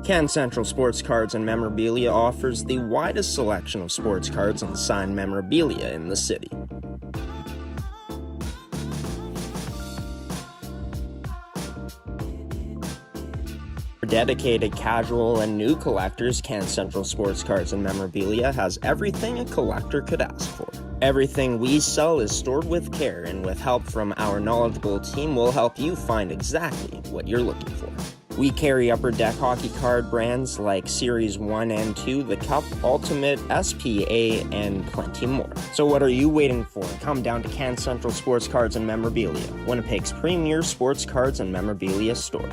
Can Central Sports Cards and Memorabilia offers the widest selection of sports cards and signed memorabilia in the city. For dedicated casual and new collectors, Can Central Sports Cards and Memorabilia has everything a collector could ask for. Everything we sell is stored with care, and with help from our knowledgeable team, we'll help you find exactly what you're looking for. We carry Upper Deck hockey card brands like Series 1 and 2, the Cup, Ultimate, SPA, and plenty more. So what are you waiting for? Come down to Can Central Sports Cards and Memorabilia, Winnipeg's premier sports cards and memorabilia store.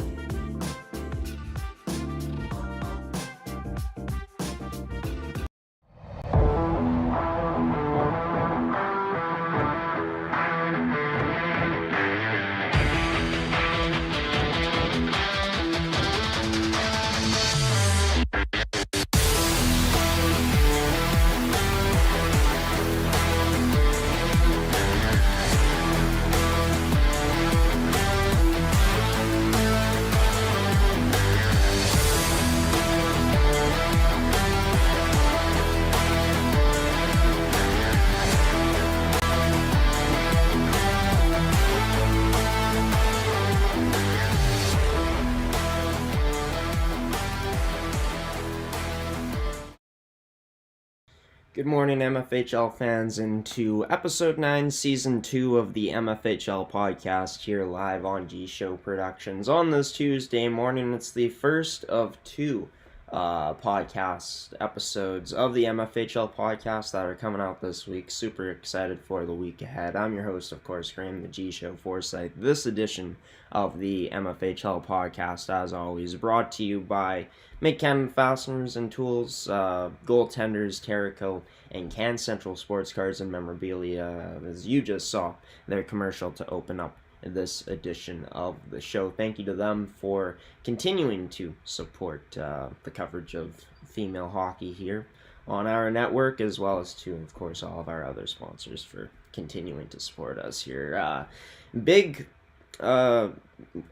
Good morning, MFHL fans, and to Episode 9, Season 2 of the MFHL podcast here live on G-Show Productions. On this Tuesday morning, it's the first of two podcast episodes of the MFHL podcast that are coming out this week. Super excited for the week ahead. I'm your host, of course, Graham, the G-Show Forsyth. This edition of the MFHL podcast, as always, brought to you by Mid-Canada Fasteners and Tools, Goaltenders, Kirkup, and Can Central Sports Cards and Memorabilia. As you just saw their commercial to open up this edition of the show. Thank you to them for continuing to support the coverage of female hockey here on our network, as well as to, of course, all of our other sponsors for continuing to support us here. Big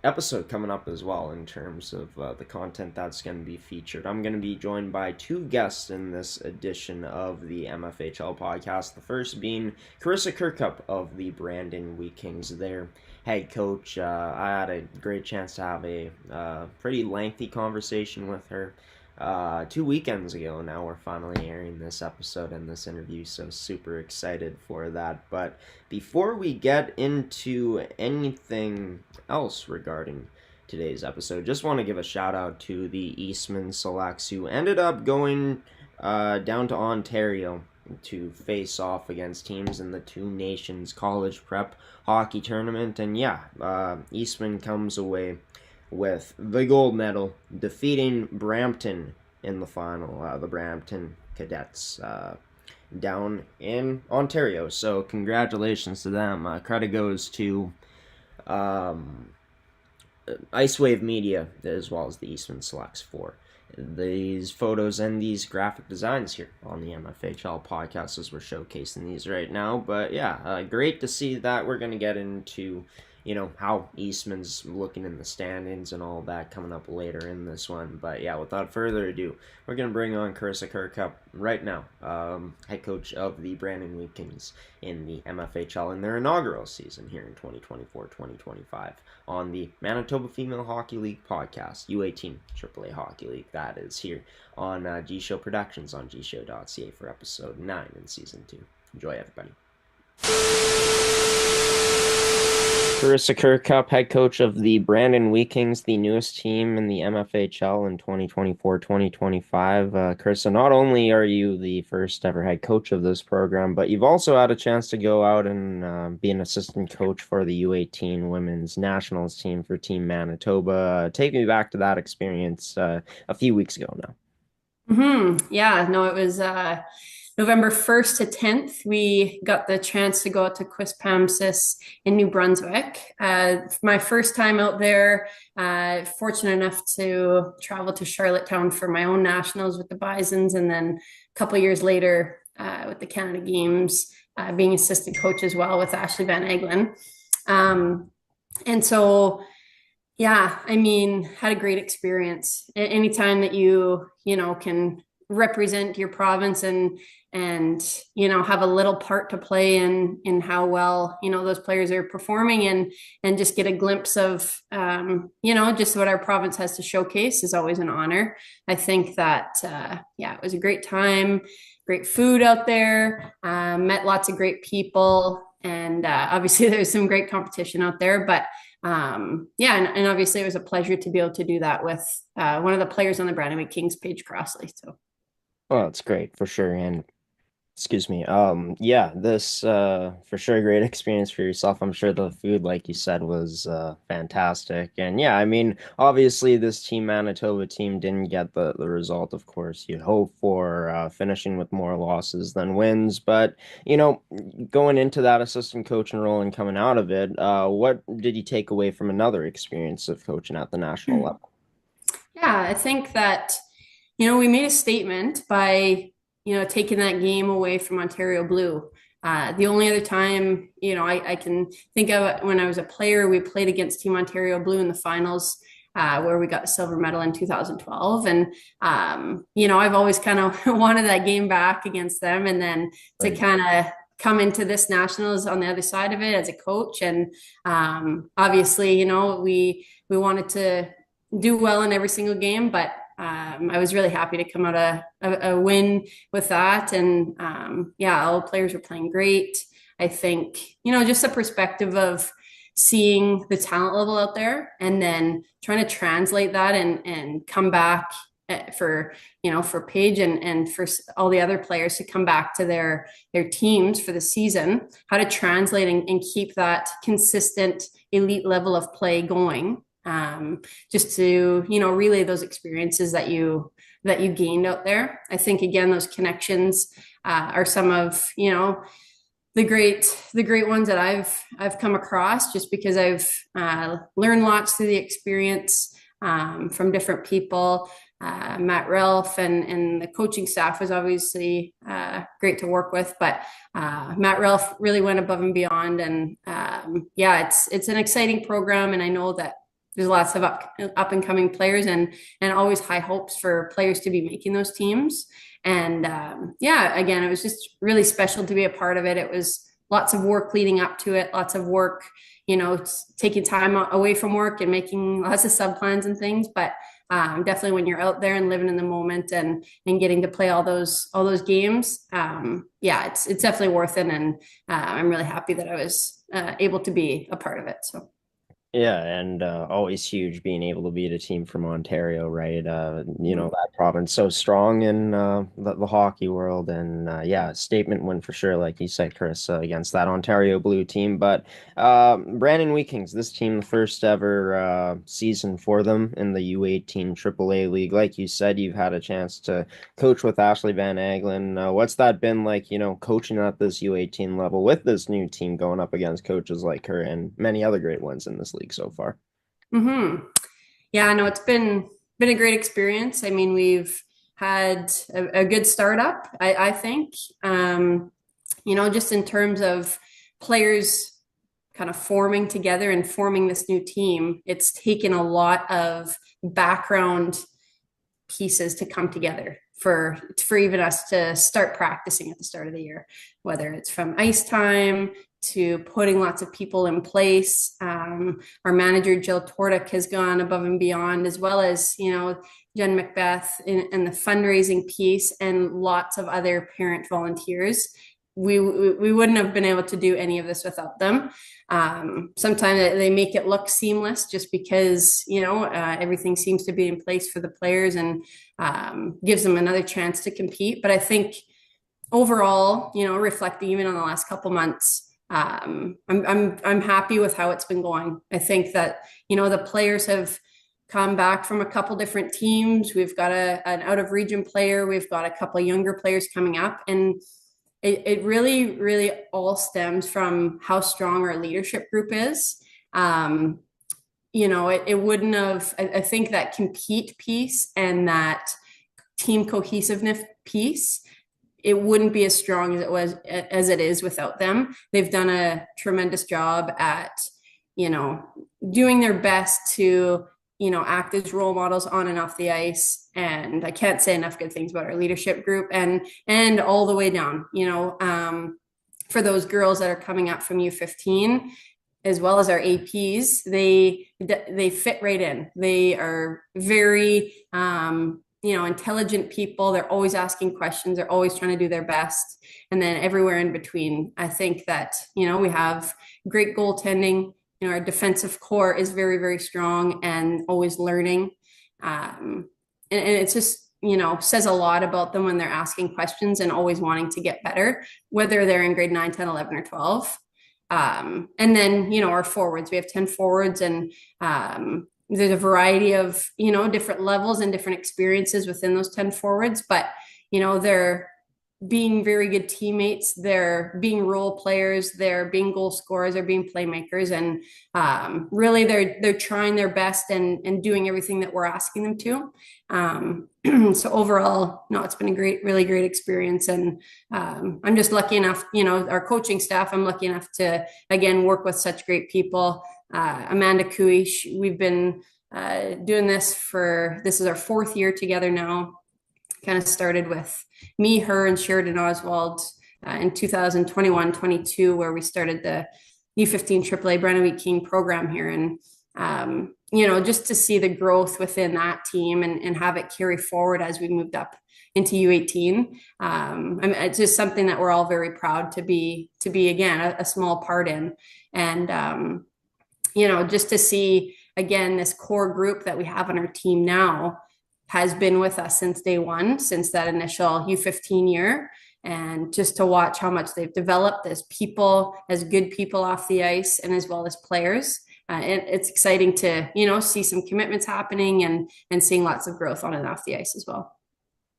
episode coming up as well in terms of the content that's going to be featured. I'm going to be joined by two guests in this edition of the MFHL podcast. The first being Karissa Kirkup of the Brandon Wheat Kings, their head coach. I had a great chance to have a pretty lengthy conversation with her 2 weekends ago. Now we're finally airing this episode and this interview, so super excited for that. But before we get into anything else regarding today's episode, just want to give a shout out to the Eastman Selects, who ended up going down to Ontario to face off against teams in the Two Nations College Prep Hockey Tournament. And Eastman comes away with the gold medal, defeating Brampton in the final, the Brampton Cadets down in Ontario. So congratulations to them. Credit goes to Ice Wave Media, as well as the Eastman Selects, for these photos and these graphic designs here on the MFHL podcast, as we're showcasing these right now. But great to see that. We're going to get into how Eastman's looking in the standings and all that coming up later in this one. But without further ado, we're going to bring on Karissa Kirkup right now, head coach of the Brandon Wheat Kings in the MFHL in their inaugural season here in 2024-2025 on the Manitoba Female Hockey League podcast, U18 AAA Hockey League. That is here on G-Show Productions on gshow.ca for Episode 9 in Season 2. Enjoy, everybody. Karissa Kirkup, head coach of the Brandon Wheat Kings, the newest team in the MFHL in 2024-2025. Karissa, not only are you the first ever head coach of this program, but you've also had a chance to go out and be an assistant coach for the U18 women's nationals team for Team Manitoba. Take me back to that experience a few weeks ago now. It was November 1st to 10th, we got the chance to go out to Quispamsis in New Brunswick. My first time out there, fortunate enough to travel to Charlottetown for my own nationals with the Bisons, and then a couple years later with the Canada Games, being assistant coach as well with Ashley Van Eglen. And so Yeah, I mean, had a great experience. Anytime that you can represent your province and have a little part to play in how well, those players are performing and just get a glimpse of just what our province has to showcase is always an honor. I think that yeah, it was a great time, great food out there, met lots of great people, and obviously there's some great competition out there, but yeah, and obviously it was a pleasure to be able to do that with one of the players on the Brandon Kings, Paige Crossley. So Well, it's great for sure. And excuse me. Yeah, this for sure a great experience for yourself. I'm sure the food, like you said, was fantastic. And yeah, I mean, obviously this team Manitoba team didn't get the result, of course, you'd hope for, finishing with more losses than wins. But going into that assistant coaching role and coming out of it, what did you take away from another experience of coaching at the national level? yeah, I think that we made a statement by taking that game away from Ontario Blue. The only other time I can think of it when I was a player, we played against Team Ontario Blue in the finals. Where we got the silver medal in 2012. And, I've always kind of wanted that game back against them. And then to Right. kind of come into this nationals on the other side of it as a coach. And obviously, we wanted to do well in every single game, but I was really happy to come out a win with that. And yeah, all the players were playing great. I think, just a perspective of seeing the talent level out there and then trying to translate that and come back for Paige and for all the other players to come back to their teams for the season, how to translate and keep that consistent elite level of play going, just to relay those experiences that you gained out there. I think again those connections are some of the great ones that I've come across, just because I've learned lots through the experience from different people. Matt Ralph and the coaching staff was obviously great to work with, but Matt Ralph really went above and beyond. And yeah, it's an exciting program, and I know that there's lots of up and coming players and always high hopes for players to be making those teams. And yeah, again, it was just really special to be a part of it. It was lots of work leading up to it, lots of work, taking time away from work and making lots of sub plans and things. But definitely when you're out there and living in the moment and getting to play all those games, yeah, it's definitely worth it. And I'm really happy that I was able to be a part of it. So. Yeah, and always huge being able to beat a team from Ontario, right? That province so strong in the hockey world, and yeah, statement win for sure, like you said, Chris, against that Ontario Blue team. But Brandon Weekings, this team, the first ever season for them in the U18 AAA League. Like you said, you've had a chance to coach with Ashley Van Aglen. What's that been like, coaching at this U18 level with this new team going up against coaches like her and many other great ones in this league so far? Mm-hmm. Yeah, no, it's been a great experience. I mean, we've had a good startup, I think. Just in terms of players kind of forming together and forming this new team, it's taken a lot of background pieces to come together for even us to start practicing at the start of the year, whether it's from ice time to putting lots of people in place. Our manager Jill Tordick has gone above and beyond, as well as Jen Macbeth in the fundraising piece and lots of other parent volunteers. We wouldn't have been able to do any of this without them. Sometimes they make it look seamless just because everything seems to be in place for the players and gives them another chance to compete. But I think overall, reflecting even on the last couple months, I'm happy with how it's been going. I think that the players have come back from a couple different teams. We've got an out of region player. We've got a couple of younger players coming up, and it really, really all stems from how strong our leadership group is. It wouldn't have, I think that compete piece and that team cohesiveness piece, it wouldn't be as strong as it is without them. They've done a tremendous job at doing their best to, act as role models on and off the ice. And I can't say enough good things about our leadership group and all the way down, for those girls that are coming up from U15, as well as our APs, they fit right in. They are very intelligent people. They're always asking questions. They're always trying to do their best. And then everywhere in between, I think that we have great goaltending. Our defensive core is very, very strong and always learning. And it's just says a lot about them when they're asking questions and always wanting to get better, whether they're in grade 9, 10, 11, or 12. And then, our forwards, we have 10 forwards, and there's a variety of, different levels and different experiences within those 10 forwards, but, they're being very good teammates. They're being role players. They're being goal scorers. They're being playmakers. And really, they're trying their best and doing everything that we're asking them to. So overall, no, it's been a really great experience. And I'm just lucky enough, our coaching staff, I'm lucky enough to, again, work with such great people. Amanda Cooey, we've been doing this is our 4th year together now. Kind of started with me, her, and Sheridan Oswald in 2021-22, where we started the U15 AAA Brandon Wheat King program here. And, just to see the growth within that team and have it carry forward as we moved up into U18. It's just something that we're all very proud to be again, a small part in. And, just to see, again, this core group that we have on our team now has been with us since day one, since that initial U15 year. And just to watch how much they've developed as people, as good people off the ice, and as well as players. It's exciting to, see some commitments happening and seeing lots of growth on and off the ice as well.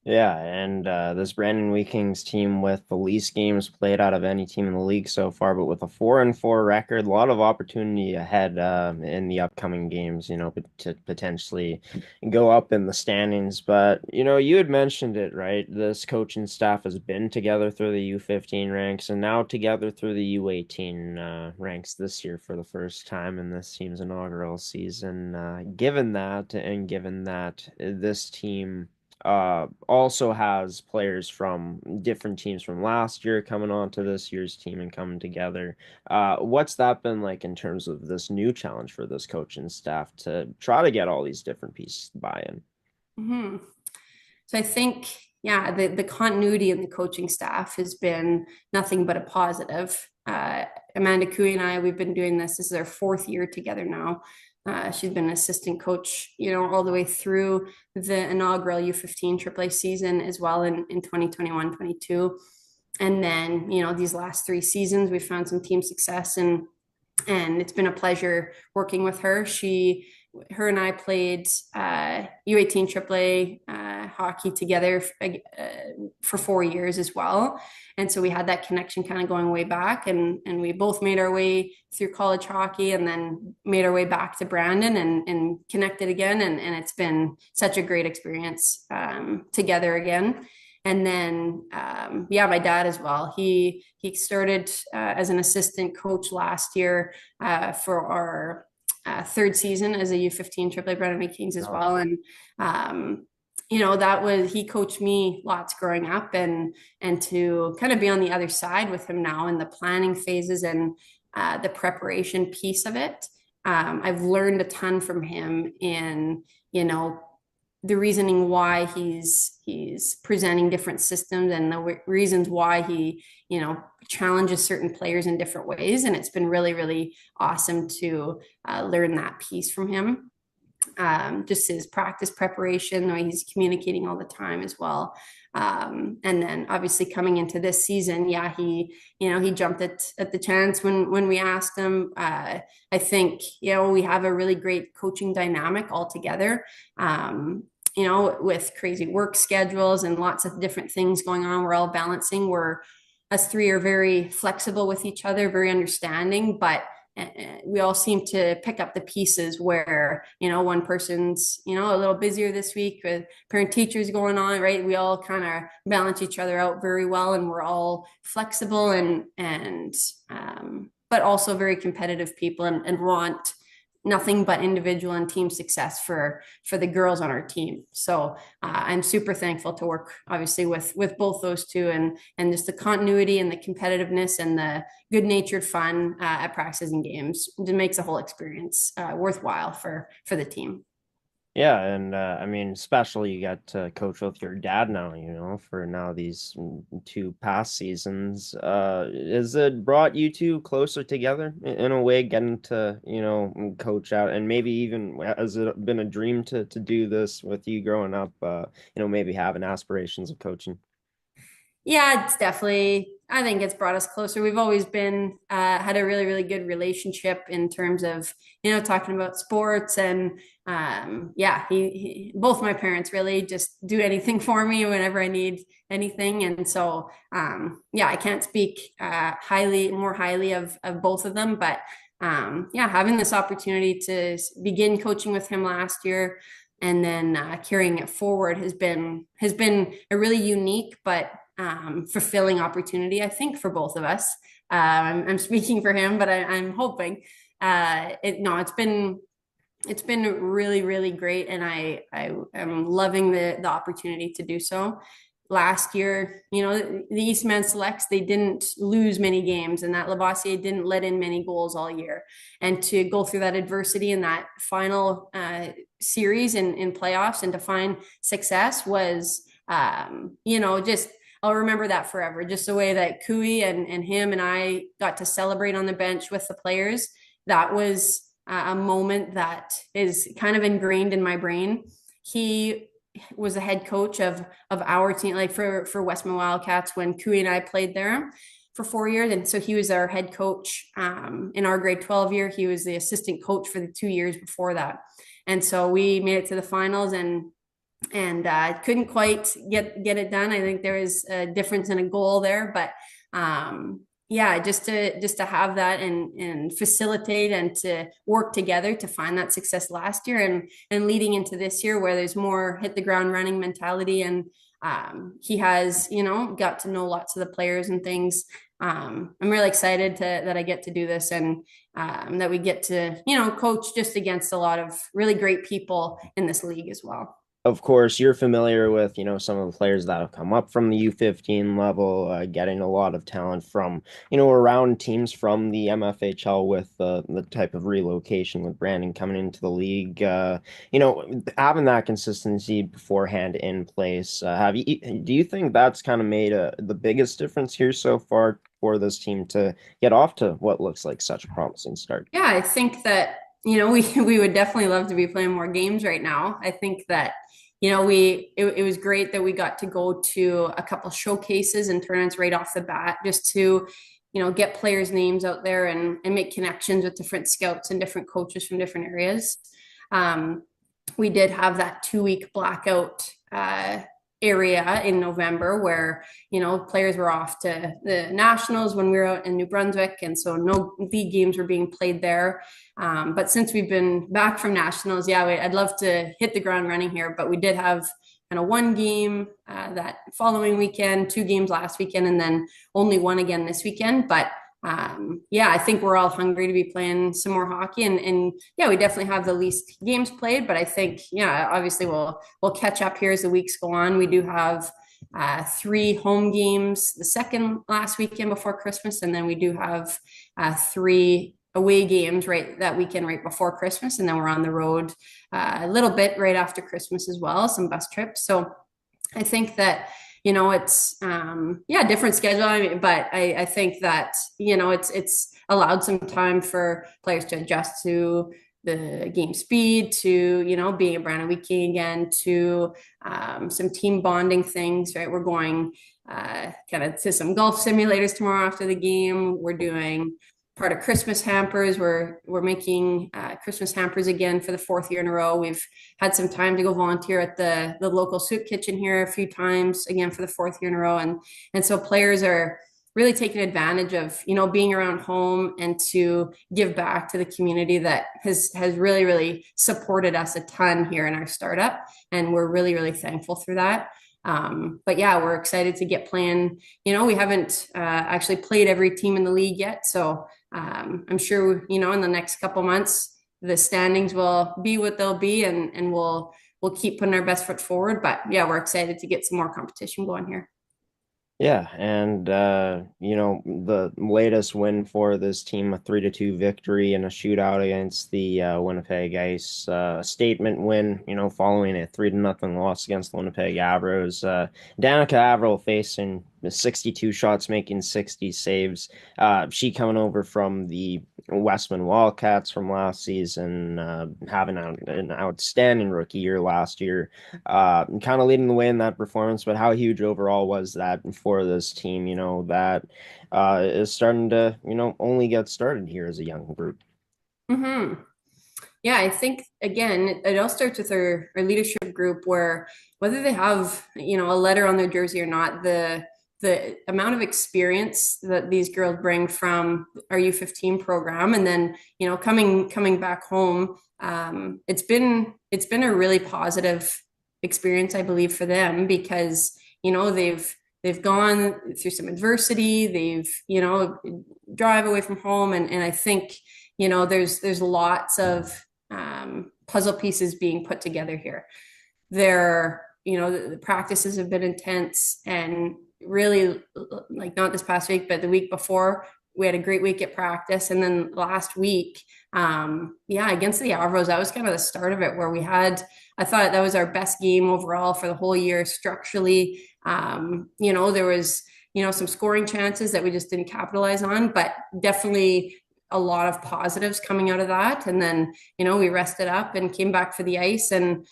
Yeah, and this Brandon Wheat Kings team with the least games played out of any team in the league so far, but with a 4-4 record, a lot of opportunity ahead in the upcoming games, to potentially go up in the standings. But, you had mentioned it, right? This coaching staff has been together through the U15 ranks and now together through the U18 ranks this year for the first time in this team's inaugural season. Given that, this team also has players from different teams from last year coming on to this year's team and coming together. What's that been like in terms of this new challenge for this coaching staff to try to get all these different pieces to buy in? Mm-hmm. So I think, yeah, the continuity in the coaching staff has been nothing but a positive. Amanda Cooey and I, we've been doing this. This is our 4th year together now. She's been an assistant coach, all the way through the inaugural U15 AAA season as well in 2021-22. And then, these last 3 seasons, we've found some team success, and it's been a pleasure working with her. Her and I played U18 AAA hockey together for 4 years as well. And so we had that connection kind of going way back, and we both made our way through college hockey and then made our way back to Brandon and connected again. And it's been such a great experience together again. And then, my dad as well. He started as an assistant coach last year for our 3rd season as a U15 AAA Brandon Wheat Kings as well. And, he coached me lots growing up, and to kind of be on the other side with him now in the planning phases and the preparation piece of it. I've learned a ton from him in, the reasoning why he's presenting different systems and the reasons why he, challenges certain players in different ways. And it's been really, really awesome to learn that piece from him. Just his practice preparation, the way he's communicating all the time as well. And then obviously coming into this season, he jumped at the chance when we asked him. I think, we have a really great coaching dynamic all together. With crazy work schedules and lots of different things going on, we're all balancing. Us 3 are very flexible with each other, very understanding, but we all seem to pick up the pieces where, one person's, a little busier this week with parent teachers going on, right? We all kind of balance each other out very well, and we're all flexible and but also very competitive people and want nothing but individual and team success for the girls on our team. So I'm super thankful to work obviously with both those two, and just the continuity and the competitiveness and the good natured fun at practices and games. It makes the whole experience worthwhile for the team. Yeah, and I mean, especially you got to coach with your dad now, for now these two past seasons. Has it brought you two closer together in a way, getting to, coach out, and maybe even has it been a dream to do this with you growing up, maybe having aspirations of coaching? Yeah, it's definitely, I think it's brought us closer. We've always been, had a really, really good relationship in terms of, talking about sports. And yeah, both my parents really just do anything for me whenever I need anything. And so, yeah, I can't speak more highly of both of them. But yeah, having this opportunity to begin coaching with him last year and then carrying it forward has been a really unique but fulfilling opportunity, I think, for both of us. I'm speaking for him, but I'm hoping. No, it's been really, really great, and I am loving the opportunity to do so. Last year, the Eastman Selects, they didn't lose many games, and that Lavoisier didn't let in many goals all year. And to go through that adversity in that final series in playoffs and to find success was, just I'll remember that forever. Just the way that Kui and him and I got to celebrate on the bench with the players. That was a moment that is kind of ingrained in my brain. He was the head coach of our team, like for Westman Wildcats when Kui and I played there for 4 years. And so he was our head coach in our grade 12 year. He was the assistant coach for the 2 years before that. And so we made it to the finals and couldn't quite get it done. I think there was a difference in a goal there, but yeah, just to have that and facilitate and to work together to find that success last year and leading into this year where there's more hit the ground running mentality, and he has got to know lots of the players and things. I'm really excited that I get to do this, and that we get to coach just against a lot of really great people in this league as well. Of course, you're familiar with, some of the players that have come up from the U15 level, getting a lot of talent from, around teams from the MFHL with the type of relocation with Brandon coming into the league. Having that consistency beforehand in place. Do you think that's kind of made the biggest difference here so far for this team to get off to what looks like such a promising start? Yeah, I think that we would definitely love to be playing more games right now. I think that it was great that we got to go to a couple showcases and tournaments right off the bat, just to get players' names out there and make connections with different scouts and different coaches from different areas. We did have that 2 week blackout area in November where players were off to the nationals when we were out in New Brunswick, and so no league games were being played there. But since we've been back from nationals, yeah, I'd love to hit the ground running here. But we did have kind of one game that following weekend, 2 games last weekend, and then only one again this weekend. But yeah, I think we're all hungry to be playing some more hockey, and yeah, we definitely have the least games played, but I think, yeah, obviously we'll catch up here as the weeks go on. We do have 3 home games the second last weekend before Christmas, and then we do have 3 away games right that weekend right before Christmas, and then we're on the road a little bit right after Christmas as well, some bus trips. So I think that it's yeah, different schedule. I mean, but I think that it's allowed some time for players to adjust to the game speed, to being a brand new week again, to some team bonding things. Right, we're going kind of to some golf simulators tomorrow after the game. We're doing part of Christmas hampers. We're making Christmas hampers again for the 4th year in a row. We've had some time to go volunteer at the local soup kitchen here a few times again for the 4th year in a row, and so players are really taking advantage of being around home and to give back to the community that has really supported us a ton here in our startup, and we're really thankful for that. But yeah, we're excited to get playing. We haven't actually played every team in the league yet, so I'm sure in the next couple months the standings will be what they'll be, and we'll keep putting our best foot forward. But yeah, we're excited to get some more competition going here. Yeah, and the latest win for this team, a 3-2 victory in a shootout against the Winnipeg Ice, statement win, following a 3-0 loss against the Winnipeg Avros. Danica Averill facing 62 shots, making 60 saves. She coming over from the Westman Wildcats from last season, having an outstanding rookie year last year, kind of leading the way in that performance. But how huge overall was that for this team? That is starting to, only get started here as a young group. Hmm. Yeah, I think again, it all starts with our leadership group where whether they have, a letter on their jersey or not, the amount of experience that these girls bring from our U15 program and then, coming back home, it's been a really positive experience, I believe, for them because, they've gone through some adversity, they've, drive away from home and I think, there's lots of puzzle pieces being put together here. The practices have been intense and really like not this past week, but the week before, we had a great week at practice. And then last week, yeah, against the Avros, that was kind of the start of it where I thought that was our best game overall for the whole year structurally. There was, some scoring chances that we just didn't capitalize on, but definitely a lot of positives coming out of that. And then, we rested up and came back for the ice and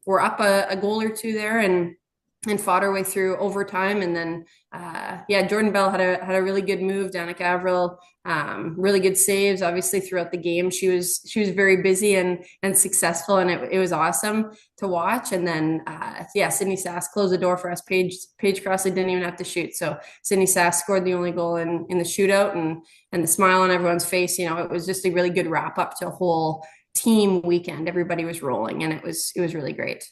we're up a goal or two there and fought our way through overtime. And then, yeah, Jordan Bell had a really good move. Danica Averill, really good saves. Obviously, throughout the game, she was very busy and successful, and it was awesome to watch. And then, yeah, Sydney Sass closed the door for us. Paige Crossley didn't even have to shoot, so Sydney Sass scored the only goal in the shootout, and the smile on everyone's face. It was just a really good wrap up to a whole team weekend. Everybody was rolling, and it was really great.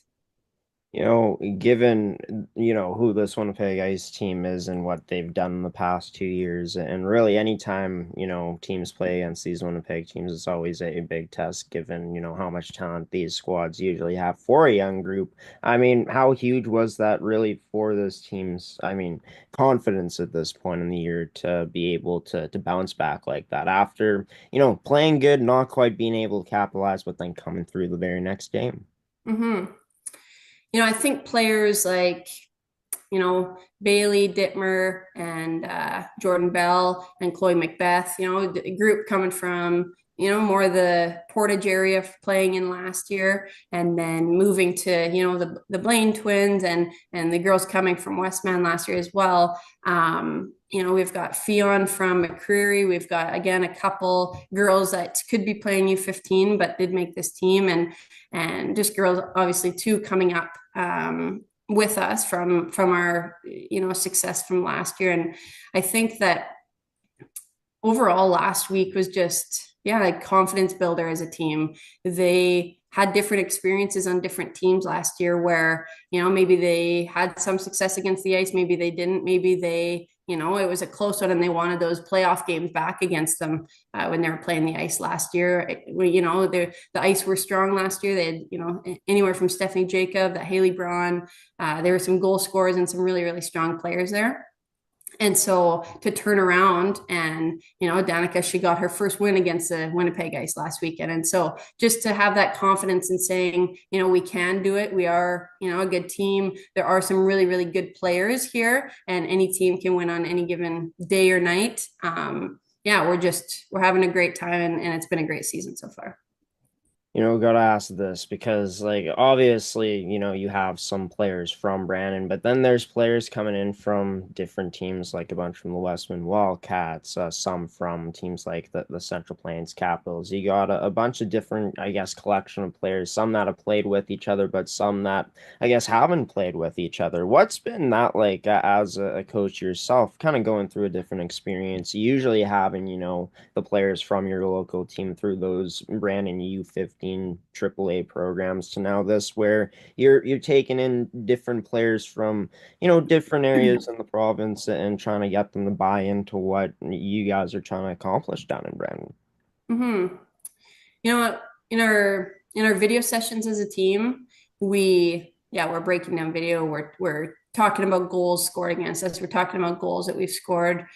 Given, who this Winnipeg Ice team is and what they've done in the past 2 years, and really anytime, teams play against these Winnipeg teams, it's always a big test given, how much talent these squads usually have for a young group. I mean, how huge was that really for this team's, confidence at this point in the year to be able to bounce back like that after, playing good, not quite being able to capitalize, but then coming through the very next game? Mm-hmm. I think players like, Bailey Dittmer and Jordan Bell and Chloe Macbeth, the group coming from, more of the Portage area playing in last year and then moving to, the Blaine twins and the girls coming from Westman last year as well. We've got Fionn from McCreary. We've got, again, a couple girls that could be playing U15, but did make this team. And just girls, obviously, too, coming up with us from our success from last year. And I think that overall last week was just like confidence builder as a team. They had different experiences on different teams last year where maybe they had some success against the ice, maybe they didn't, maybe they it was a close one and they wanted those playoff games back against them when they were playing the ice last year. The ice were strong last year. They had anywhere from Stephanie Jacob, that Haley Braun. There were some goal scorers and some really, really strong players there. And so to turn around and, Danica, she got her first win against the Winnipeg Ice last weekend. And so just to have that confidence in saying, we can do it. We are, a good team. There are some really, really good players here and any team can win on any given day or night. Yeah, we're having a great time and it's been a great season so far. Gotta ask this because, like, obviously, you have some players from Brandon, but then there's players coming in from different teams, like a bunch from the Westman Wildcats, some from teams like the Central Plains Capitals. You got a bunch of different, I guess, collection of players, some that have played with each other, but some that, I guess, haven't played with each other. What's been that like as a coach yourself, kind of going through a different experience, usually having, the players from your local team through those Brandon U15 15 AAA programs to now this, where you're taking in different players from, different areas in the province and trying to get them to buy into what you guys are trying to accomplish down in Brandon? Mm-hmm. You know what? In our video sessions as a team, we're breaking down video. We're talking about goals scored against us. We're talking about goals that we've scored,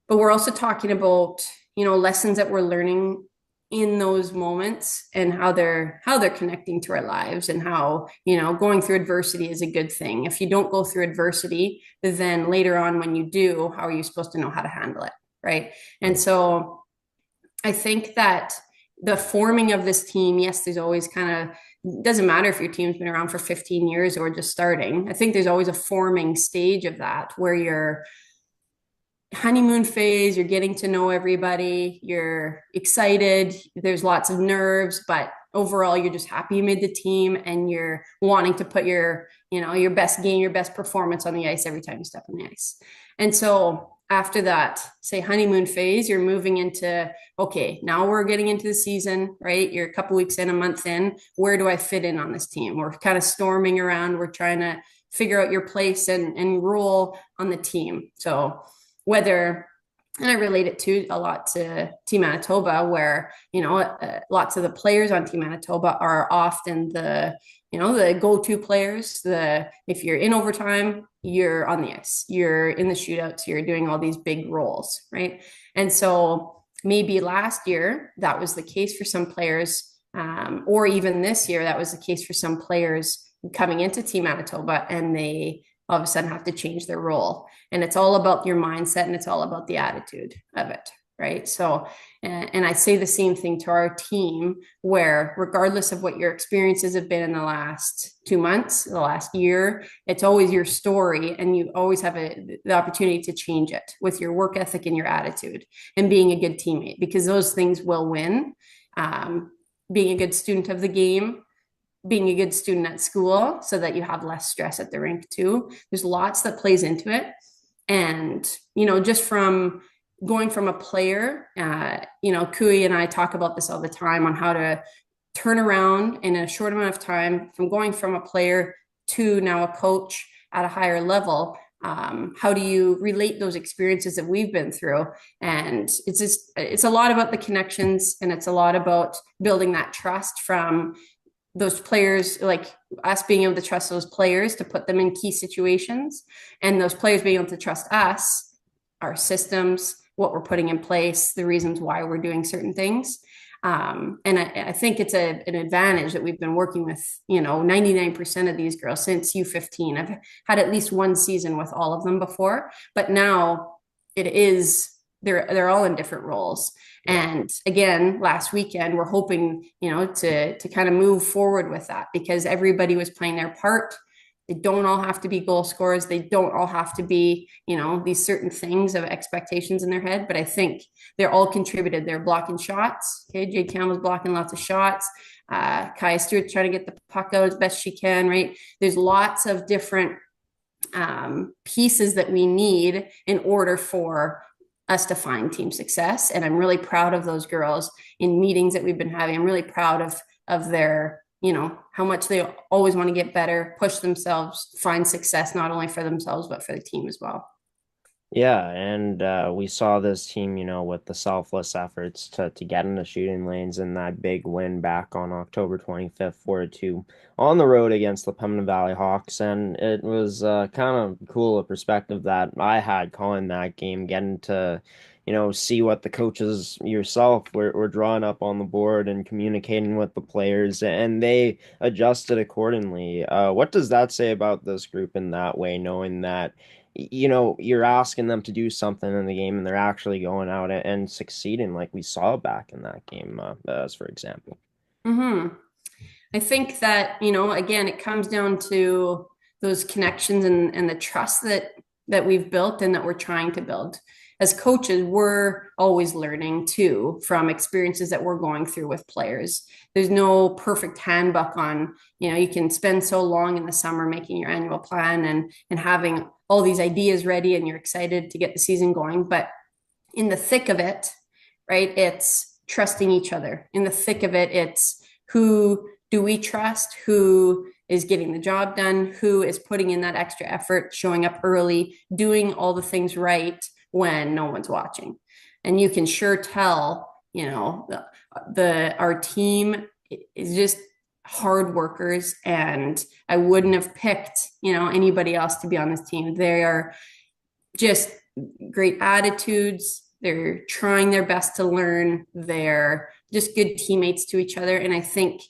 but we're also talking about, lessons that we're learning in those moments and how they're connecting to our lives, and how, going through adversity is a good thing. If you don't go through adversity, then later on when you do, how are you supposed to know how to handle it, right? And so I think that the forming of this team, yes, there's always kind of, doesn't matter if your team's been around for 15 years or just starting. I think there's always a forming stage of that where you're honeymoon phase, you're getting to know everybody, you're excited, there's lots of nerves, but overall you're just happy you made the team, and you're wanting to put your best game, your best performance on the ice every time you step on the ice. And so after that, say honeymoon phase, you're moving into, okay, now we're getting into the season, right? You're a couple weeks in, a month in. Where do I fit in on this team? We're kind of storming around. We're trying to figure out your place and role on the team. So and I relate it to a lot to Team Manitoba, where, lots of the players on Team Manitoba are often the go-to players. If you're in overtime, you're on the ice, you're in the shootouts, you're doing all these big roles, right? And so maybe last year that was the case for some players, or even this year that was the case for some players coming into Team Manitoba, and they all of a sudden have to change their role. And it's all about your mindset, and it's all about the attitude of it, right? So, and I say the same thing to our team, where regardless of what your experiences have been in the last 2 months, the last year, it's always your story, and you always have the opportunity to change it with your work ethic and your attitude and being a good teammate, because those things will win. Being a good student of the game, being a good student at school, so that you have less stress at the rink too. There's lots that plays into it. And, just from going from a player, Kui and I talk about this all the time on how to turn around in a short amount of time from going from a player to now a coach at a higher level. How do you relate those experiences that we've been through? And it's a lot about the connections, and it's a lot about building that trust from those players, like us being able to trust those players to put them in key situations, and those players being able to trust us, our systems, what we're putting in place, the reasons why we're doing certain things. And I think it's an advantage that we've been working with, 99% of these girls since U15. I've had at least one season with all of them before, but now they're all in different roles. And again, last weekend, we're hoping, to kind of move forward with that, because everybody was playing their part. They don't all have to be goal scorers. They don't all have to be, these certain things of expectations in their head. But I think they're all contributed. They're blocking shots. Okay, Jade Campbell's blocking lots of shots. Kaya Stewart's trying to get the puck out as best she can, right? There's lots of different pieces that we need in order for us to find team success. And I'm really proud of those girls in meetings that we've been having. I'm really proud of their, how much they always want to get better, push themselves, find success, not only for themselves, but for the team as well. Yeah, and we saw this team, with the selfless efforts to get in the shooting lanes, and that big win back on October 25th, 4-2 on the road against the Pembina Valley Hawks. And it was kind of cool a perspective that I had calling that game, getting to, see what the coaches yourself were drawing up on the board and communicating with the players, and they adjusted accordingly. What does that say about this group in that way, knowing that you're asking them to do something in the game, and they're actually going out and succeeding, like we saw back in that game, as for example? Mm-hmm. I think that, again, it comes down to those connections and the trust that we've built and that we're trying to build. As coaches, we're always learning too from experiences that we're going through with players. There's no perfect handbook on, you can spend so long in the summer making your annual plan and having all these ideas ready, and you're excited to get the season going. But in the thick of it, right, it's trusting each other. In the thick of it, it's who do we trust, who is getting the job done, who is putting in that extra effort, showing up early, doing all the things right when no one's watching. And you can sure tell, our team is just hard workers, and I wouldn't have picked, anybody else to be on this team. They are just great attitudes. They're trying their best to learn. They're just good teammates to each other. And I think,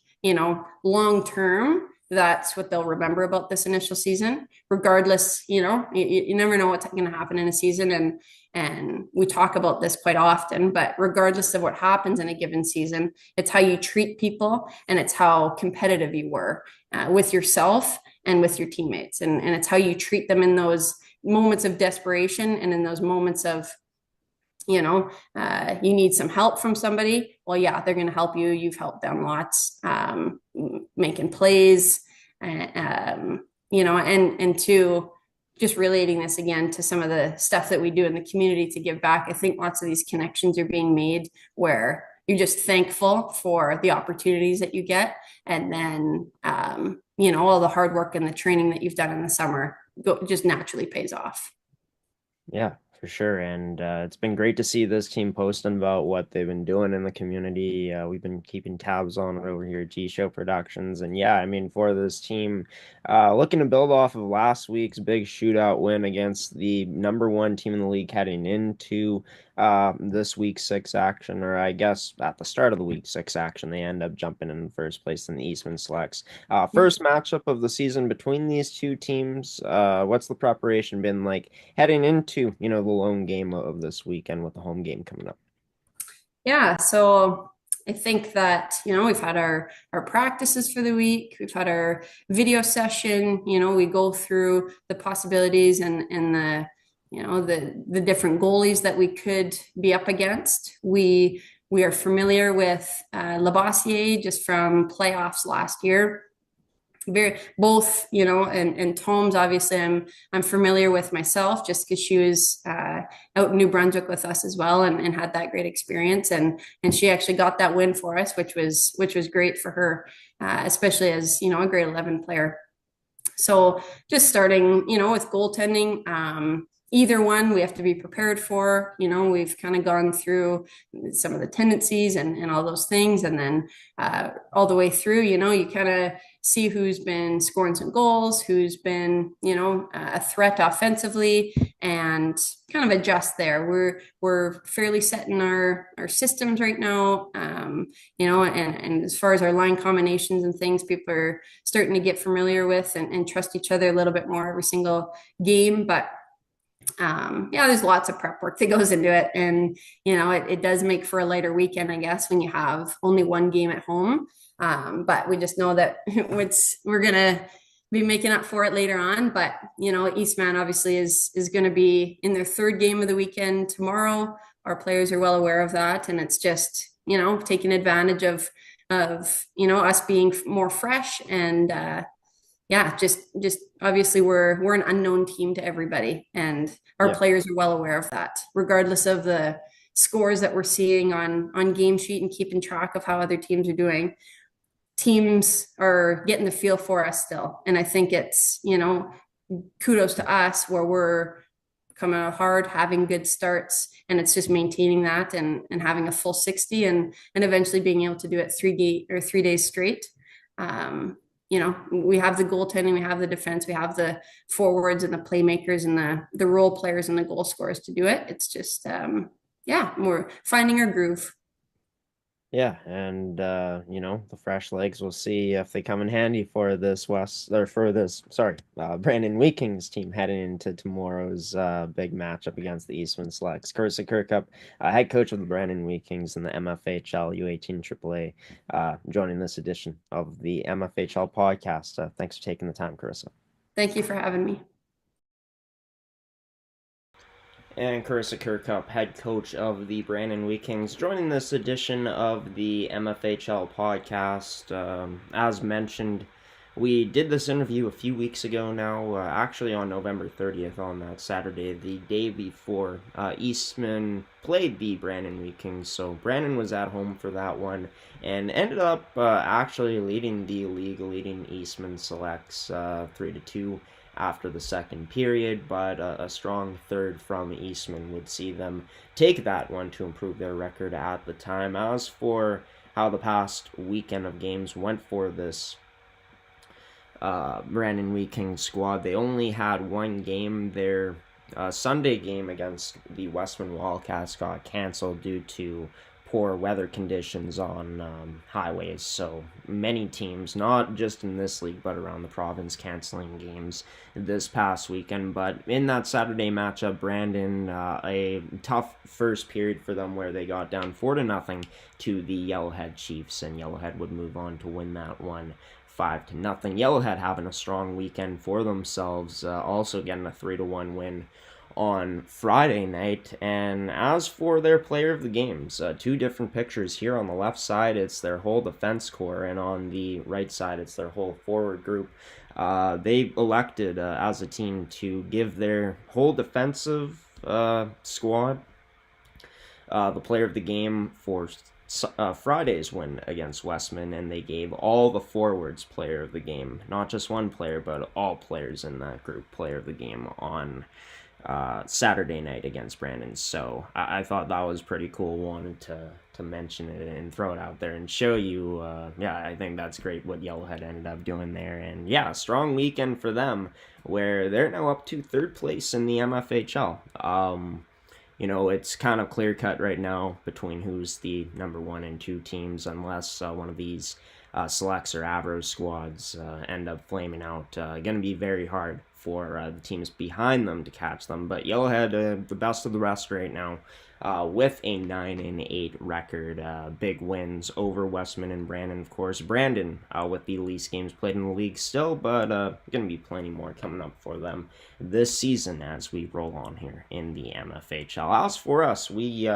long term, that's what they'll remember about this initial season. Regardless, you never know what's going to happen in a season. And we talk about this quite often, but regardless of what happens in a given season, it's how you treat people, and it's how competitive you were with yourself and with your teammates. And it's how you treat them in those moments of desperation and in those moments of, you need some help from somebody. Well, yeah, they're going to help you. You've helped them lots, making plays, and to just relating this again to some of the stuff that we do in the community to give back. I think lots of these connections are being made where you're just thankful for the opportunities that you get. And then, all the hard work and the training that you've done in the summer just naturally pays off. Yeah, for sure. And it's been great to see this team posting about what they've been doing in the community. We've been keeping tabs on it over here at G Show Productions. And yeah, I mean, for this team, looking to build off of last week's big shootout win against the number one team in the league heading into this week 6 action, or I guess at the start of the week 6 action, they end up jumping in first place in the Eastman Selects. First matchup of the season between these two teams. What's the preparation been like heading into, the lone game of this weekend with the home game coming up? Yeah, so I think that, we've had our practices for the week. We've had our video session. We go through the possibilities and the different goalies that we could be up against. We are familiar with Labossiere just from playoffs last year. Both, and Tom's obviously I'm familiar with myself just because she was out in New Brunswick with us as well, and had that great experience, and she actually got that win for us, which was great for her, especially as a grade 11 player. So just starting, with goaltending, either one we have to be prepared for. We've kind of gone through some of the tendencies and all those things, and then all the way through, you kind of see who's been scoring some goals, who's been, a threat offensively, and kind of adjust there. We're fairly set in our systems right now, and as far as our line combinations and things, people are starting to get familiar with and trust each other a little bit more every single game. But there's lots of prep work that goes into it, and it does make for a lighter weekend, I guess, when you have only one game at home. But we just know that we're gonna be making up for it later on. But Eastman obviously is going to be in their third game of the weekend tomorrow. Our players are well aware of that, and it's just taking advantage of us being more fresh, and just obviously we're an unknown team to everybody, and our players are well aware of that, regardless of the scores that we're seeing on game sheet and keeping track of how other teams are doing. Teams are getting the feel for us still, and I think it's kudos to us where we're coming out hard, having good starts, and it's just maintaining that and having a full 60 and eventually being able to do it 3 days straight. We have the goaltending, we have the defense, we have the forwards and the playmakers and the role players and the goal scorers to do it. It's just, we're finding our groove. Yeah, and the fresh legs, we'll see if they come in handy for this Brandon Weeking's team heading into tomorrow's big matchup against the Eastman Selects. Karissa Kirkup, head coach of the Brandon Weekings in the MFHL U18 AAA, joining this edition of the MFHL podcast. Thanks for taking the time, Karissa. Thank you for having me. And Karissa Kirkup, head coach of the Brandon Weekings, joining this edition of the MFHL podcast. As mentioned, We did this interview a few weeks ago now, actually on November 30th, on that Saturday, the day before Eastman played the Brandon Wheat Kings. So Brandon was at home for that one and ended up actually leading the league, leading Eastman selects 3-2 after the second period, but a strong third from Eastman would see them take that one to improve their record at the time. As for how the past weekend of games went for this Brandon Wheat Kings squad, they only had one game. Their Sunday game against the Westman Wildcats got canceled due to poor weather conditions on highways. So many teams, not just in this league but around the province, canceling games this past weekend. But in that Saturday matchup, Brandon, a tough first period for them where they got down 4-0 to the Yellowhead Chiefs, and Yellowhead would move on to win that one 5-0. Yellowhead having a strong weekend for themselves, also getting a 3-1 win on Friday night. And as for their player of the games, two different pictures here. On the left side, it's their whole defense core, and on the right side, it's their whole forward group. They elected as a team to give their whole defensive squad the player of the game for Friday's win against Westman, and they gave all the forwards player of the game, not just one player, but all players in that group player of the game on Saturday night against Brandon. So I thought that was pretty cool. Wanted to mention it and throw it out there and show you. I think that's great what Yellowhead ended up doing there. And yeah, strong weekend for them, where they're now up to third place in the MFHL. It's kind of clear cut right now between who's the number 1 and 2 teams, unless one of these selects or Avro squads end up flaming out. Going to be very hard for the teams behind them to catch them. But Yellowhead, the best of the rest right now, with a 9-8 record. Big wins over Westman and Brandon, of course. Brandon with the least games played in the league still, but going to be plenty more coming up for them this season as we roll on here in the MFHL. As for us, we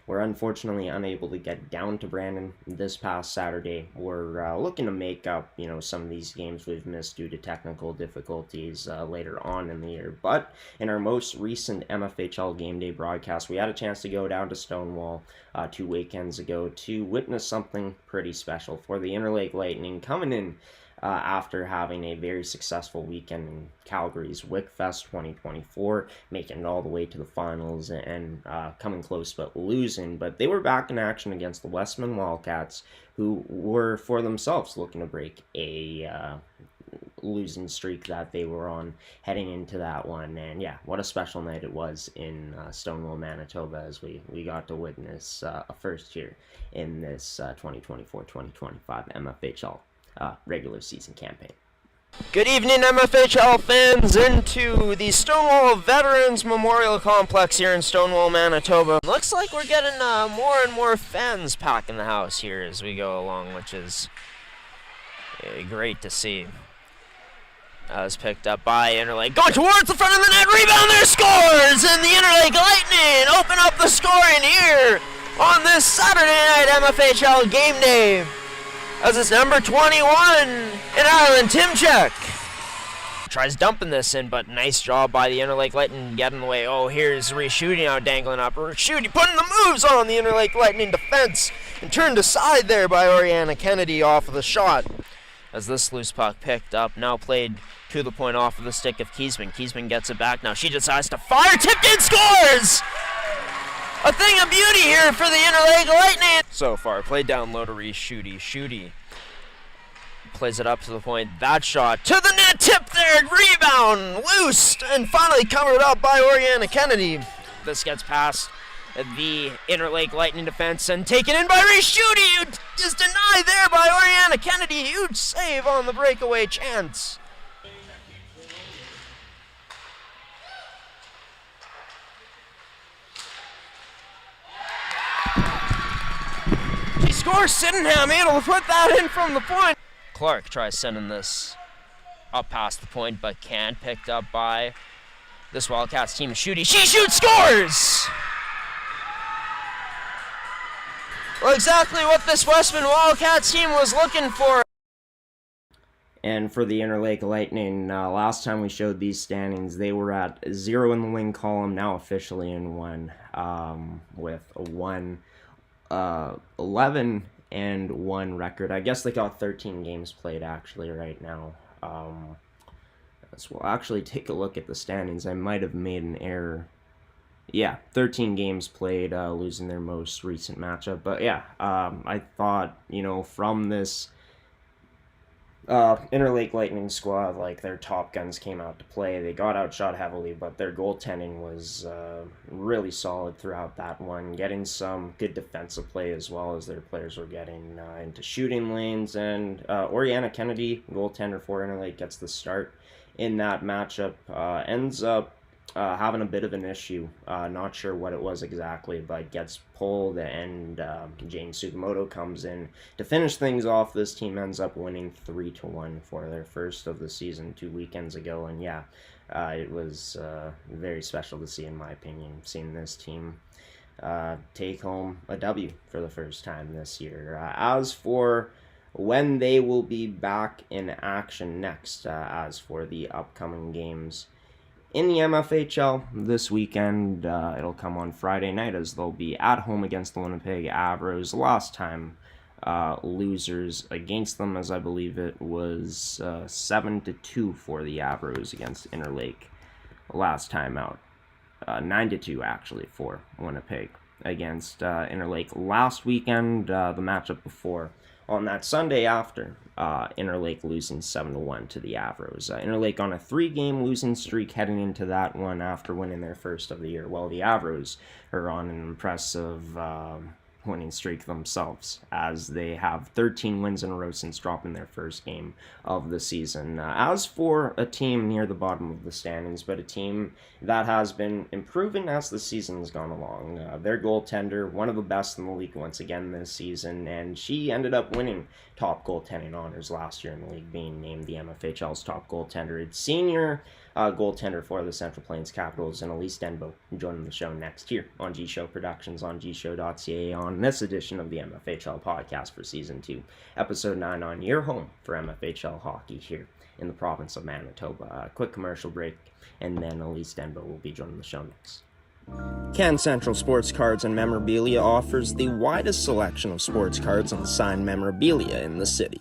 were unfortunately unable to get down to Brandon this past Saturday. We're looking to make up, some of these games we've missed due to technical difficulties later on in the year. But in our most recent MFHL Game Day broadcast, we had a chance to go down to Stonewall 2 weekends ago to witness something pretty special for the Interlake Lightning coming in after having a very successful weekend in Calgary's WickFest 2024, making it all the way to the finals and coming close but losing. But they were back in action against the Westman Wildcats, who were for themselves looking to break a losing streak that they were on heading into that one. And yeah, what a special night it was in Stonewall, Manitoba, as we got to witness a first here in this 2024-2025 MFHL regular season campaign. Good evening, MFHL fans, into the Stonewall Veterans Memorial Complex here in Stonewall, Manitoba. Looks like we're getting more and more fans packing the house here as we go along, which is great to see. That was picked up by Interlake, going towards the front of the net, rebound there, scores, and the Interlake Lightning open up the scoring here on this Saturday night MFHL game day, as it's number 21 in Ireland, Timchek. Tries dumping this in, but nice job by the Interlake Lightning getting in the way. Oh, here's Shooty now dangling up. Shooty putting the moves on the Interlake Lightning defense, and turned aside there by Oriana Kennedy off of the shot. As this loose puck picked up, now played to the point off of the stick of Kiesman. Kiesman gets it back now. She decides to fire, tipped in, scores! A thing of beauty here for the Interlake Lightning. So far, played down low to Shooty. Shooty plays it up to the point. That shot to the net, tip there, rebound, loosed, and finally covered up by Oriana Kennedy. This gets past the Interlake Lightning defense and taken in by Shooty, who is denied there by Oriana Kennedy. Huge save on the breakaway chance. She scores. Sydenham able to put that in from the point. Clark tries sending this up past the point, but can't. Picked up by this Wildcats team. Shooty. She shoots, scores! Well, exactly what this Westman Wildcats team was looking for. And for the Interlake Lightning, last time we showed these standings, they were at 0 in the win column, now officially in 1, with a 11 and 1 record. I guess they got 13 games played actually right now. So we'll actually take a look at the standings. I might have made an error. Yeah, 13 games played, losing their most recent matchup. But yeah, I thought, from this Interlake Lightning squad, like their top guns came out to play. They got outshot heavily, but their goaltending was really solid throughout that one, getting some good defensive play as well as their players were getting into shooting lanes. And Oriana Kennedy, goaltender for Interlake, gets the start in that matchup. Ends up having a bit of an issue. Not sure what it was exactly, but gets pulled, and James Sugimoto comes in to finish things off. This team ends up winning 3-1 for their first of the season 2 weekends ago, and yeah, it was very special to see, in my opinion, seeing this team take home a W for the first time this year. As for when they will be back in action next, as for the upcoming games in the MFHL this weekend, it'll come on Friday night as they'll be at home against the Winnipeg Avros. Last time, losers against them, as I believe it was 7-2 for the Avros against Interlake last time out. 9-2 actually for Winnipeg against Interlake last weekend. The matchup before on that Sunday after, Interlake losing 7-1 to the Avros. Interlake on a 3-game losing streak heading into that one after winning their first of the year. Well, the Avros are on an impressive winning streak themselves, as they have 13 wins in a row since dropping their first game of the season. As for a team near the bottom of the standings, but a team that has been improving as the season has gone along. Their goaltender, one of the best in the league once again this season, and she ended up winning top goaltending honors last year in the league, being named the MFHL's top goaltender. It's senior goaltender for the Central Plains Capitals, and Elyse Denbow, joining the show next here on G Show Productions on gshow.ca on this edition of the MFHL podcast for Season 2, Episode 9, on your home for MFHL hockey here in the province of Manitoba. Quick commercial break, and then Elyse Denbow will be joining the show next. Can Central Sports Cards and Memorabilia offers the widest selection of sports cards and signed memorabilia in the city.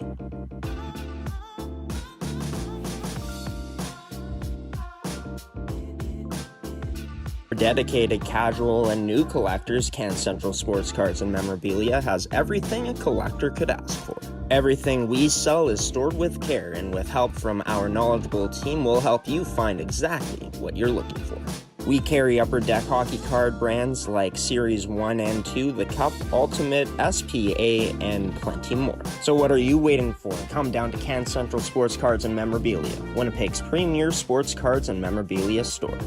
For dedicated casual and new collectors, Can Central Sports Cards and Memorabilia has everything a collector could ask for. Everything we sell is stored with care, and with help from our knowledgeable team, we'll help you find exactly what you're looking for. We carry Upper Deck hockey card brands like Series 1 and 2, the Cup, Ultimate, SPA, and plenty more. So what are you waiting for? Come down to Can Central Sports Cards and Memorabilia, Winnipeg's premier sports cards and memorabilia store.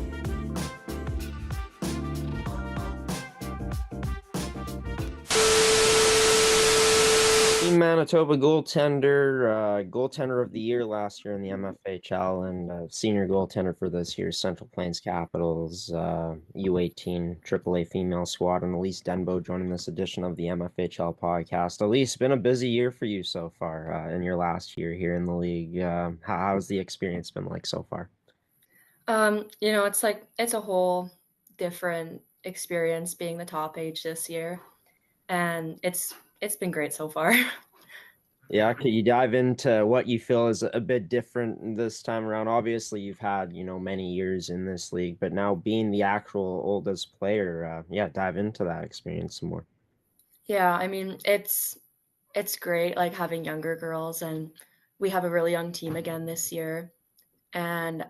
Manitoba goaltender of the year last year in the MFHL, and senior goaltender for this year's Central Plains Capitals U18 AAA female squad, and Elyse Denbow joining this edition of the MFHL podcast. Elyse, been a busy year for you so far in your last year here in the league. How's the experience been like so far? It's a whole different experience being the top age this year, and it's been great so far. Yeah, could you dive into what you feel is a bit different this time around? Obviously, you've had, many years in this league, but now being the actual oldest player, dive into that experience some more. Yeah, I mean, it's great, like, having younger girls, and we have a really young team again this year, and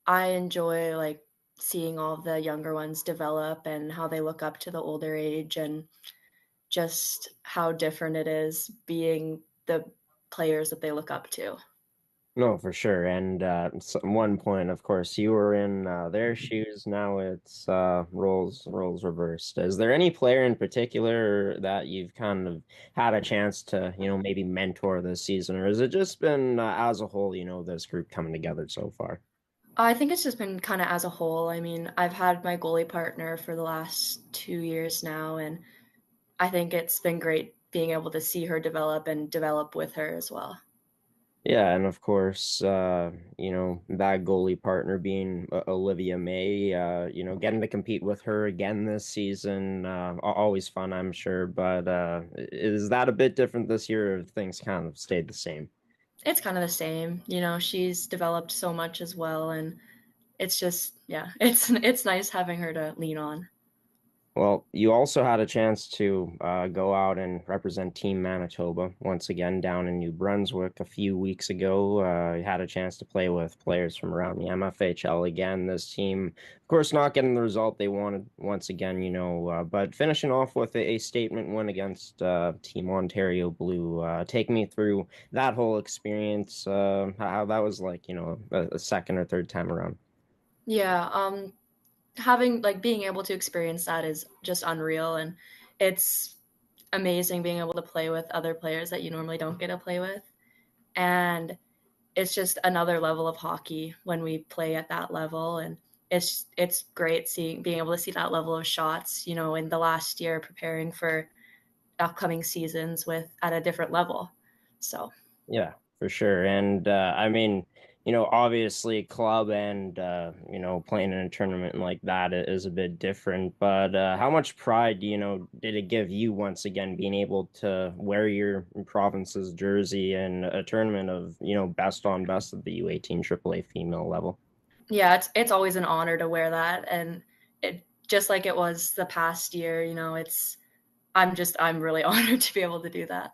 I enjoy, like, seeing all of the younger ones develop and how they look up to the older age, and just how different it is being the players that they look up to. No, for sure. And one point, of course, you were in their shoes. Now it's roles reversed. Is there any player in particular that you've kind of had a chance to, maybe mentor this season, or has it just been as a whole, this group coming together so far? I think it's just been kind of as a whole. I mean, I've had my goalie partner for the last 2 years now, and I think it's been great being able to see her develop and develop with her as well. Yeah, and of course, that goalie partner being Olivia May, getting to compete with her again this season, always fun, I'm sure. But is that a bit different this year, or have things kind of stayed the same? It's kind of the same. She's developed so much as well, and it's just, yeah, it's nice having her to lean on. Well, you also had a chance to go out and represent Team Manitoba once again down in New Brunswick a few weeks ago. You had a chance to play with players from around the MFHL again. This team, of course, not getting the result they wanted once again, but finishing off with a statement win against Team Ontario Blue. Take me through that whole experience, how that was like, a second or third time around. Yeah, having like being able to experience that is just unreal, and it's amazing being able to play with other players that you normally don't get to play with. And it's just another level of hockey when we play at that level, and it's great being able to see that level of shots, in the last year preparing for upcoming seasons with at a different level. So Yeah, for sure. And I mean, obviously club and playing in a tournament like that is a bit different, but how much pride, did it give you once again being able to wear your province's jersey in a tournament of, best on best at the U18 AAA female level? yeah, it's always an honor to wear that, and it just like it was the past year, I'm really honored to be able to do that.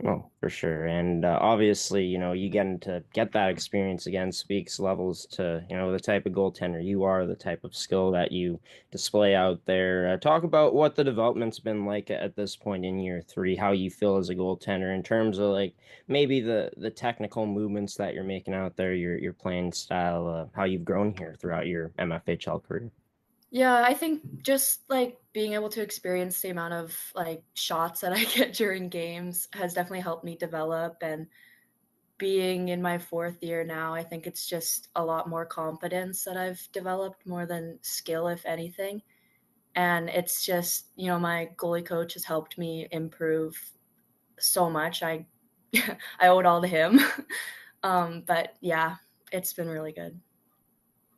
Oh, for sure. And obviously, you getting to get that experience again speaks levels to, the type of goaltender you are, the type of skill that you display out there. Talk about what the development's been like at this point in year three, how you feel as a goaltender in terms of like maybe the technical movements that you're making out there, your playing style, how you've grown here throughout your MFHL career. Yeah, I think just like being able to experience the amount of like shots that I get during games has definitely helped me develop, and being in my fourth year now, I think it's just a lot more confidence that I've developed more than skill, if anything. And it's just, my goalie coach has helped me improve so much. I owe it all to him. But yeah, it's been really good.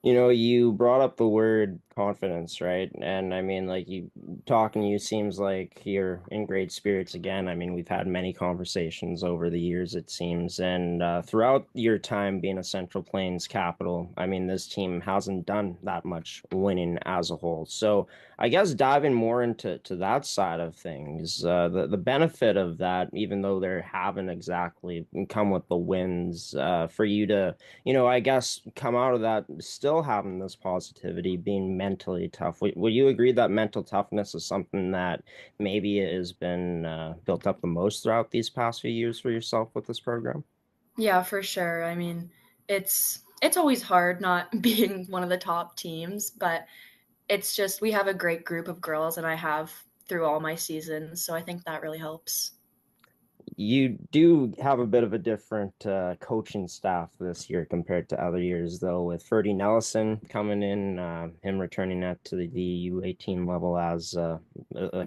You brought up the word confidence, right? And I mean, like you talking to you seems like you're in great spirits again. I mean, we've had many conversations over the years, it seems. And throughout your time being a Central Plains capital, I mean, this team hasn't done that much winning as a whole. So I guess diving more into that side of things, the benefit of that, even though they haven't exactly come with the wins, for you to I guess come out of that still having this positivity, being mentally tough. Would you agree that mental toughness is something that maybe has been built up the most throughout these past few years for yourself with this program? Yeah, for sure. I mean, it's always hard not being one of the top teams, but it's just we have a great group of girls, and I have through all my seasons, so I think that really helps. You do have a bit of a different coaching staff this year compared to other years, though, with Ferdy Nelson coming in, him returning that to the U18 level as a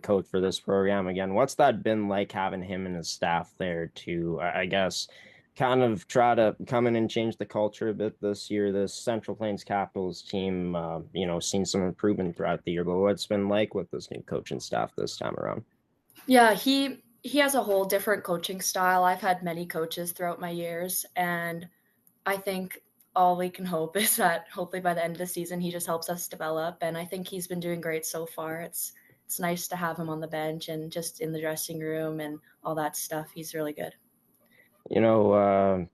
coach for this program again. What's that been like having him and his staff there to, I guess, kind of try to come in and change the culture a bit this year? This Central Plains Capitals team, seen some improvement throughout the year, but what's been like with this new coaching staff this time around? Yeah, he has a whole different coaching style. I've had many coaches throughout my years, and I think all we can hope is that hopefully by the end of the season he just helps us develop, and I think he's been doing great so far. It's nice to have him on the bench and just in the dressing room and all that stuff. He's really good. You know, uh,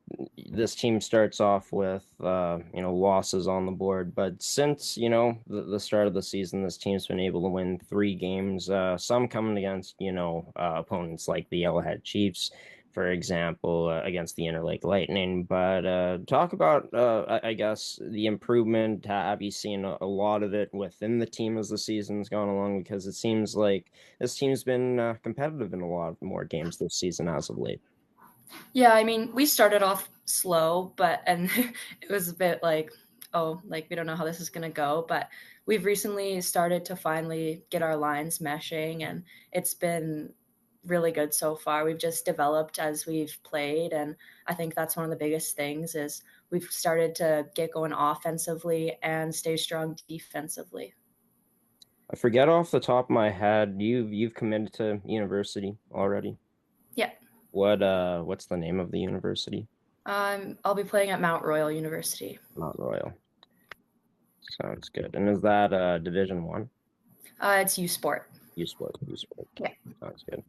this team starts off with losses on the board, but since the start of the season, this team's been able to win three games. Some coming against opponents like the Yellowhead Chiefs, for example, against the Interlake Lightning. But talk about, I guess, the improvement. Have you seen a lot of it within the team as the season's gone along? Because it seems like this team's been competitive in a lot more games this season as of late. Yeah, I mean, we started off slow, but and it was a bit like, oh, like we don't know how this is going to go, but we've recently started to finally get our lines meshing, and it's been really good so far. We've just developed as we've played, and I think that's one of the biggest things is we've started to get going offensively and stay strong defensively. I forget off the top of my head, you've committed to university already. Yeah. What's the name of the university? I'll be playing at Mount Royal University. Not Royal. Sounds good. And is that Division One? It's U Sport. U Sport. U Sport. Yeah. Sounds good.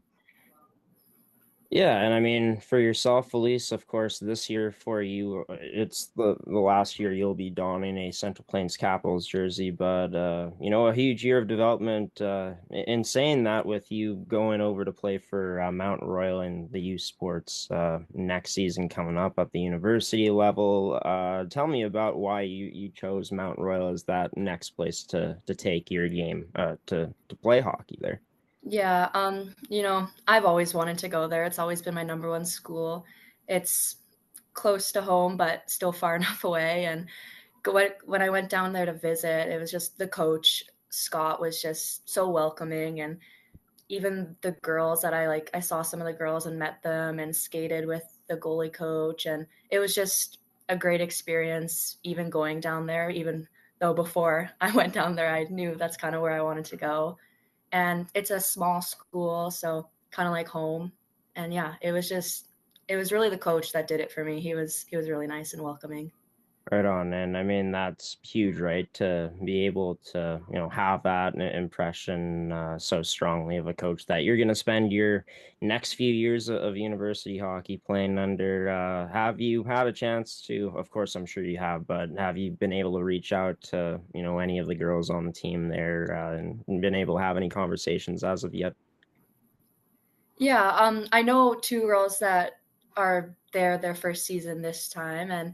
Yeah, and I mean for yourself, Elyse, of course, this year for you, it's the last year you'll be donning a Central Plains Capitals jersey, but a huge year of development. In saying that, with you going over to play for Mount Royal in the U Sports next season coming up at the university level, tell me about why you chose Mount Royal as that next place to take your game to play hockey there. Yeah, I've always wanted to go there. It's always been my number one school. It's close to home, but still far enough away. And when I went down there to visit, it was just the coach, Scott, was just so welcoming. And even the girls that I saw some of the girls and met them and skated with the goalie coach. And it was just a great experience, even going down there, even though before I went down there, I knew that's kind of where I wanted to go. And it's a small school, so kind of like home. And yeah, it was really the coach that did it for me. He was really nice and welcoming. Right on. And I mean, that's huge, right? To be able to, have that impression so strongly of a coach that you're going to spend your next few years of university hockey playing under. Have you had a chance to, of course, I'm sure you have, but have you been able to reach out to, any of the girls on the team there and been able to have any conversations as of yet? Yeah, I know two girls that are there their first season this time, and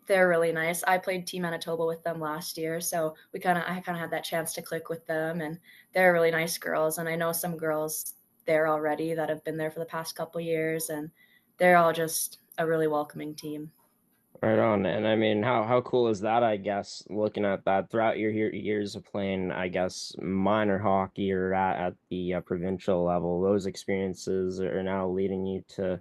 they're really nice. I played Team Manitoba with them last year, so I kind of had that chance to click with them, and they're really nice girls. And I know some girls there already that have been there for the past couple years, and they're all just a really welcoming team. Right on. And I mean, how cool is that, I guess, looking at that throughout your years of playing, I guess, minor hockey or at the provincial level, those experiences are now leading you to,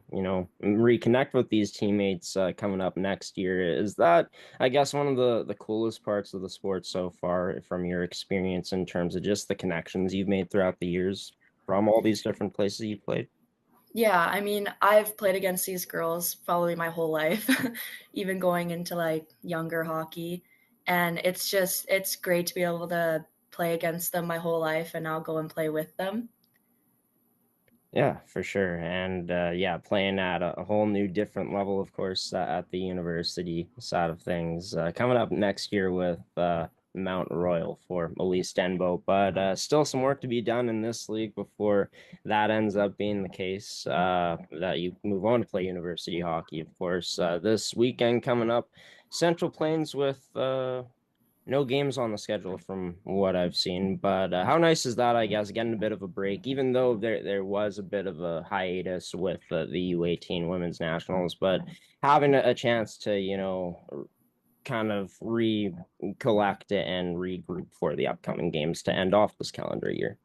reconnect with these teammates coming up next year. Is that, I guess, one of the coolest parts of the sport so far from your experience in terms of just the connections you've made throughout the years from all these different places you played? Yeah, I mean, I've played against these girls probably my whole life, even going into like younger hockey. And it's great to be able to play against them my whole life and now go and play with them. Yeah, for sure. And yeah, playing at a whole new different level, of course, at the university side of things. Coming up next year with Mount Royal for Elyse Denbow, but still some work to be done in this league before that ends up being the case that you move on to play university hockey. Of course, this weekend coming up, Central Plains with no games on the schedule from what I've seen, but how nice is that? I guess getting a bit of a break, even though there was a bit of a hiatus with the U18 Women's Nationals, but having a chance to kind of recollect it and regroup for the upcoming games to end off this calendar year.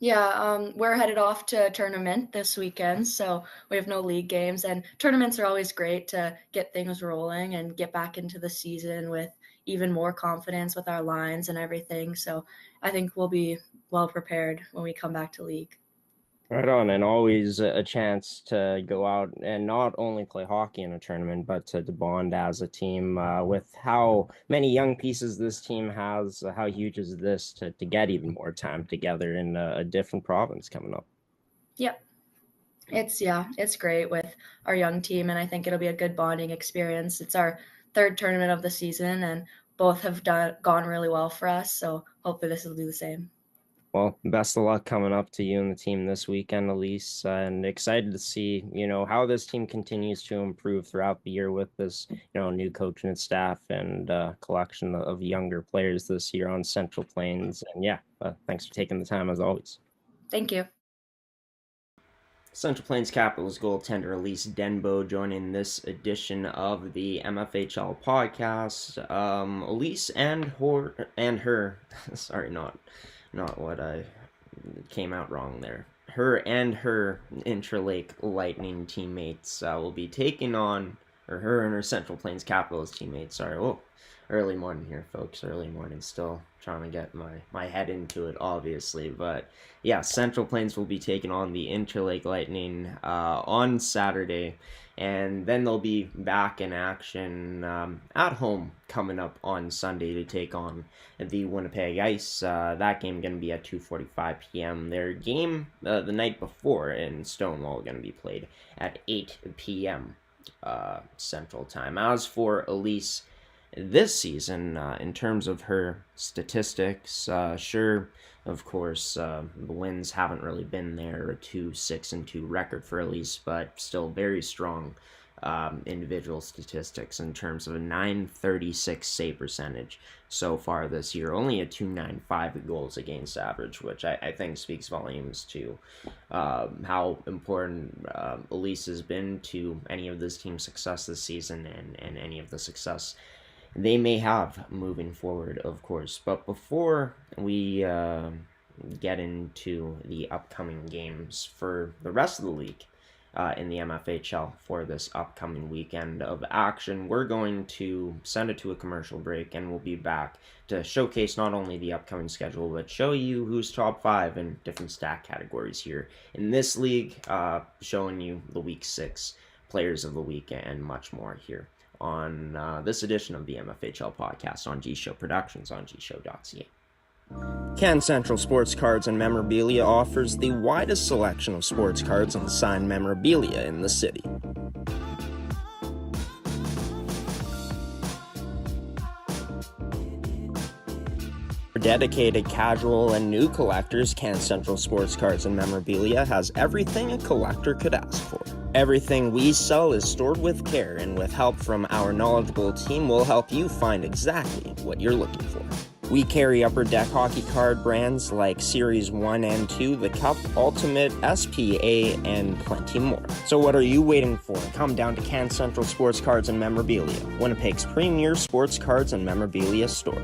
Yeah, we're headed off to a tournament this weekend, so we have no league games, and tournaments are always great to get things rolling and get back into the season with even more confidence with our lines and everything. So I think we'll be well prepared when we come back to league. Right on, and always a chance to go out and not only play hockey in a tournament, but to bond as a team. With how many young pieces this team has, how huge is this to get even more time together in a different province coming up? Yep. It's great with our young team, and I think it'll be a good bonding experience. It's our third tournament of the season, and both have gone really well for us. So hopefully this will do the same. Well, best of luck coming up to you and the team this weekend, Elise, and excited to see, how this team continues to improve throughout the year with this, new coach and staff and collection of younger players this year on Central Plains. And yeah, thanks for taking the time as always. Thank you. Central Plains Capitals goaltender Elyse Denbow joining this edition of the MFHL podcast. Elyse and her, sorry, not what I came out wrong there. her and her Interlake Lightning teammates will be taking on, or her and her Central Plains Capitals teammates. Sorry, early morning here, folks. Early morning. Still trying to get my head into it, obviously. But yeah, Central Plains will be taking on the Interlake Lightning on Saturday. And then they'll be back in action at home coming up on Sunday to take on the Winnipeg Ice. That game going to be at 2:45 p.m. Their game the night before in Stonewall going to be played at 8 p.m. Central Time. As for Elyse this season, in terms of her statistics, sure, of course, the wins haven't really been there. A 2-6-2 record for Elyse, but still very strong individual statistics in terms of a .936 save percentage so far this year. Only a .295 goals against average, which I think speaks volumes to how important Elyse has been to any of this team's success this season and any of the success they may have moving forward, of course. But before we get into the upcoming games for the rest of the league in the MFHL for this upcoming weekend of action, we're going to send it to a commercial break, and we'll be back to showcase not only the upcoming schedule, but show you who's top 5 in different stat categories here in this league, showing you the Week 6 players of the week and much more here on this edition of the MFHL podcast on G-Show Productions on gshow.ca. Can Central Sports Cards and Memorabilia offers the widest selection of sports cards and signed memorabilia in the city. For dedicated casual and new collectors, Can Central Sports Cards and Memorabilia has everything a collector could ask for. Everything we sell is stored with care, and with help from our knowledgeable team, we'll help you find exactly what you're looking for. We carry Upper Deck hockey card brands like Series 1 and 2, the Cup, Ultimate, SPA, and plenty more. So what are you waiting for? Come down to Can Central Sports Cards and Memorabilia, Winnipeg's premier sports cards and memorabilia store.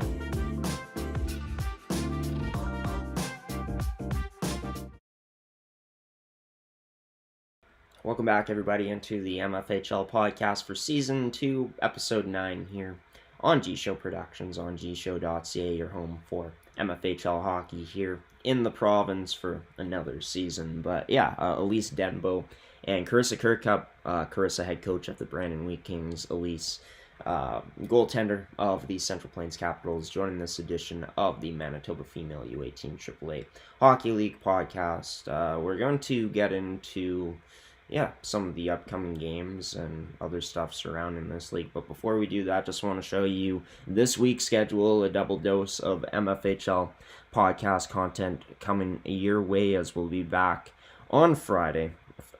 Welcome back, everybody, into the MFHL podcast for Season 2, Episode 9 here on G-Show Productions on gshow.ca, your home for MFHL hockey here in the province for another season. But yeah, Elyse Denbow and Karissa Kirkup, Karissa head coach of the Brandon Wheat Kings, Elyse goaltender of the Central Plains Capitals, joining this edition of the Manitoba Female U18 AAA Hockey League podcast. We're going to get into some of the upcoming games and other stuff surrounding this league. But before we do that, just want to show you this week's schedule, a double dose of MFHL podcast content coming your way, as we'll be back on Friday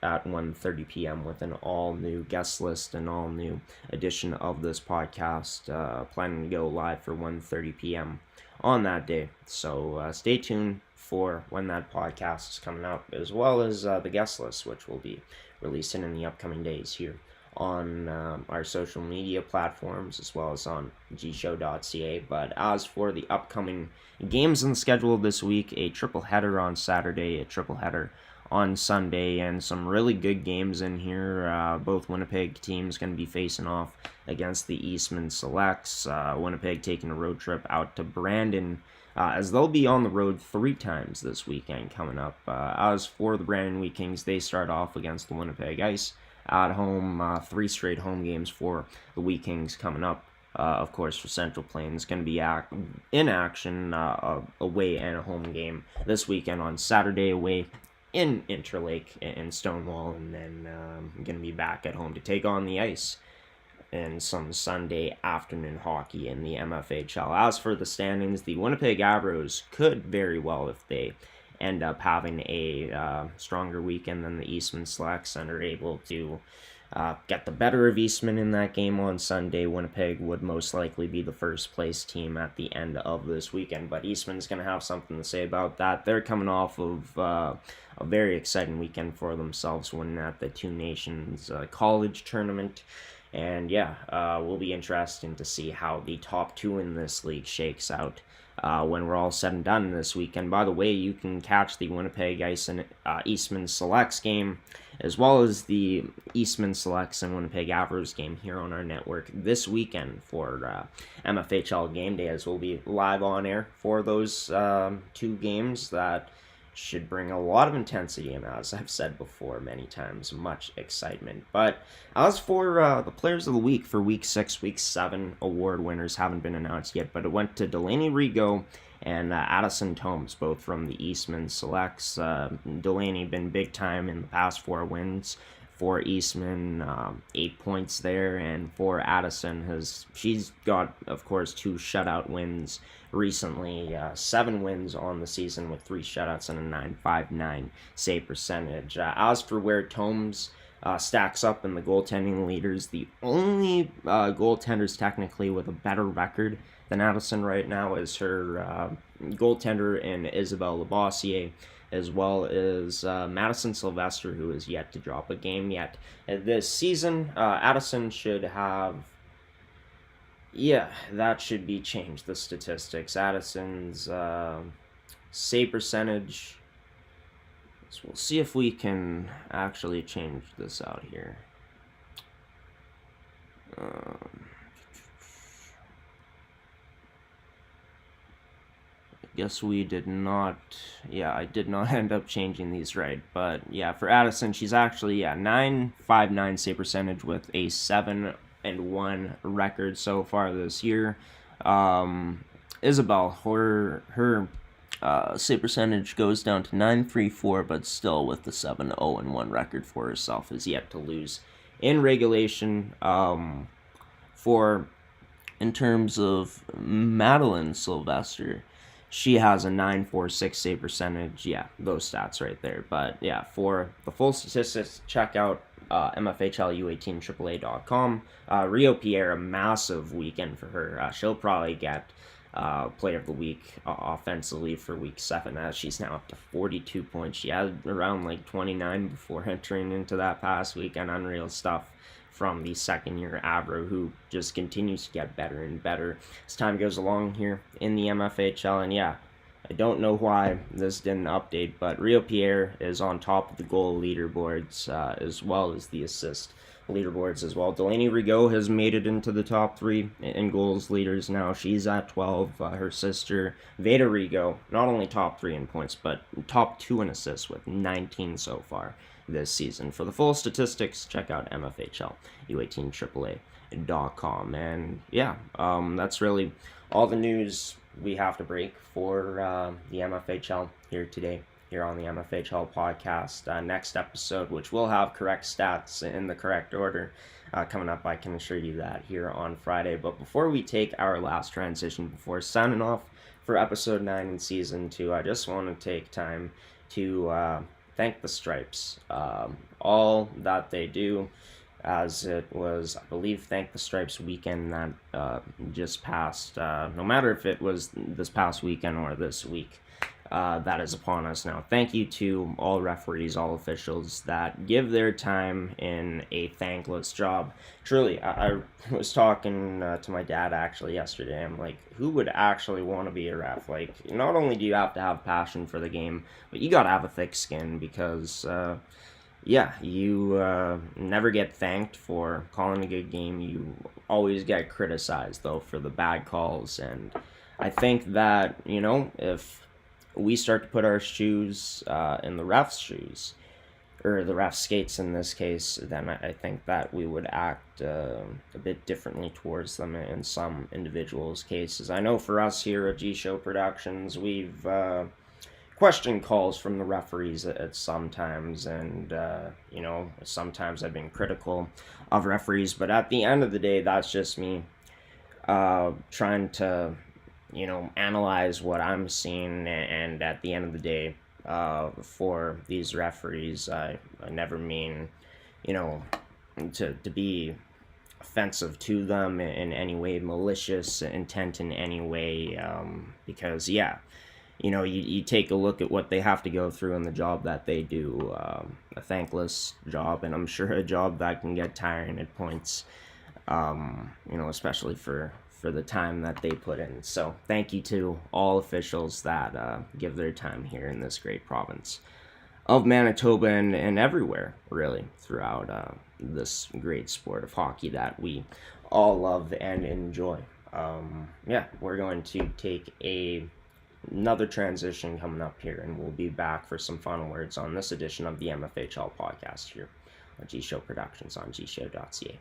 at 1:30 p.m. with an all-new guest list and all-new edition of this podcast, planning to go live for 1:30 p.m. on that day. So stay tuned for when that podcast is coming up, as well as the guest list, which will be releasing in the upcoming days here on our social media platforms, as well as on gshow.ca. But as for the upcoming games on the schedule this week, a triple header on Saturday, a triple header on Sunday, and some really good games in here. Both Winnipeg teams going to be facing off against the Eastman Selects. Winnipeg taking a road trip out to Brandon, as they'll be on the road 3 times this weekend coming up. As for the Brandon Wheat Kings, they start off against the Winnipeg Ice at home. 3 straight home games for the Wheat Kings coming up. Of course, for Central Plains, going to be in action, away and a home game this weekend on Saturday, away in Interlake and Stonewall, and then going to be back at home to take on the Ice and some Sunday afternoon hockey in the MFHL. As for the standings, the Winnipeg Avros could very well, if they end up having a stronger weekend than the Eastman Selects and are able to get the better of Eastman in that game on Sunday, Winnipeg would most likely be the first place team at the end of this weekend. But Eastman's going to have something to say about that. They're coming off of a very exciting weekend for themselves, winning at the Two Nations College Tournament. And will be interesting to see how the top 2 in this league shakes out when we're all said and done this weekend. By the way, you can catch the Winnipeg Eastman Selects game, as well as the Eastman Selects and Winnipeg Avers game here on our network this weekend for MFHL Game Day, as we'll be live on air for those two games that should bring a lot of intensity and, as I've said before many times, much excitement. But as for the Players of the Week for Week 6, Week 7, award winners haven't been announced yet, but it went to Delaney Rigaud and Addison Tomes, both from the Eastman Selects. Delaney been big time in the past 4 wins for Eastman, 8 points there, and for Addison, she's got, of course, 2 shutout wins recently, 7 wins on the season with 3 shutouts and a .959 save percentage. As for where Tomes stacks up in the goaltending leaders, the only goaltenders technically with a better record than Addison right now is her goaltender in Isabelle Labossiere, as well as Madison Sylvester, who is yet to drop a game yet this season. Addison should have... Yeah, that should be changed, the statistics. Addison's save percentage... So we'll see if we can actually change this out here. Guess we did not, I did not end up changing these right, but yeah, for Addison, she's actually, .959 save percentage with a 7-1 record so far this year. Isabelle, her save percentage goes down to .934, but still with the 7-0-1 record for herself, is yet to lose in regulation. In terms of Madeline Sylvester, she has a .946 save percentage. Yeah, those stats right there. But yeah, for the full statistics, check out MFHL U18 AAA.com. Rio Pierre, a massive weekend for her. She'll probably get Player of the Week offensively for Week 7, as she's now up to 42 points. She had around 29 before entering into that past weekend. Unreal stuff from the second-year Avro, who just continues to get better and better as time goes along here in the MFHL. And yeah, I don't know why this didn't update, but Rio Pierre is on top of the goal leaderboards, as well as the assist leaderboards as well. Delaney Rigaud has made it into the top 3 in goals leaders now. She's at 12. Her sister, Veda Rigaud, not only top 3 in points, but top 2 in assists with 19 so far this season. For the full statistics, check out MFHL U18 AAA.com. And yeah, that's really all the news we have to break for the MFHL here today, here on the MFHL podcast. Next episode, which will have correct stats in the correct order, coming up, I can assure you that, here on Friday. But before we take our last transition, before signing off for episode 9 in season 2, I just want to take time to thank the Stripes. All that they do, as it was, I believe, Thank the Stripes weekend that just passed. No matter if it was this past weekend or this week, that is upon us now. Thank you to all referees, all officials that give their time in a thankless job. Truly, I was talking to my dad actually yesterday. I'm like, who would actually want to be a ref? Like, not only do you have to have passion for the game, but you got to have a thick skin, because you never get thanked for calling a good game. You always get criticized, though, for the bad calls. And I think that, if we start to put our shoes in the ref's shoes, or the ref's skates in this case, then I think that we would act a bit differently towards them in some individuals' cases. I know for us here at G-Show Productions, we've questioned calls from the referees at sometimes, and sometimes I've been critical of referees, but at the end of the day, that's just me trying to analyze what I'm seeing, and at the end of the day, for these referees, I never mean, to be offensive to them in any way, malicious intent in any way, because, you take a look at what they have to go through in the job that they do, a thankless job, and I'm sure a job that can get tiring at points, especially for for the time that they put in. So thank you to all officials that give their time here in this great province of Manitoba and everywhere, really, throughout this great sport of hockey that we all love and enjoy. We're going to take another transition coming up here, and we'll be back for some final words on this edition of the MFHL podcast here on G-Show Productions on gshow.ca.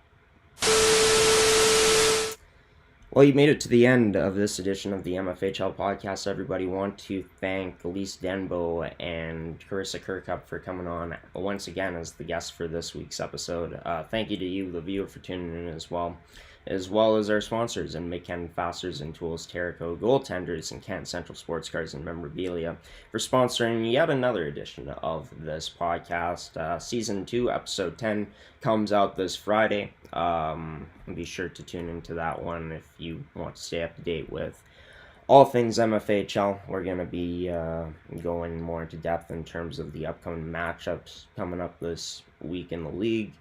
Well, you made it to the end of this edition of the MFHL podcast, everybody. Want to thank Elyse, Denbow and Karissa Kirkup for coming on once again as the guest for this week's episode. Thank you to you, the viewer, for tuning in as well as our sponsors in McKenna Fasteners and Tools, Terrico, Goaltenders, and Kent Central Sports Cars and Memorabilia for sponsoring yet another edition of this podcast. Season 2, Episode 10 comes out this Friday. Be sure to tune into that one if you want to stay up to date with all things MFHL. We're going to be going more into depth in terms of the upcoming matchups coming up this week in the league,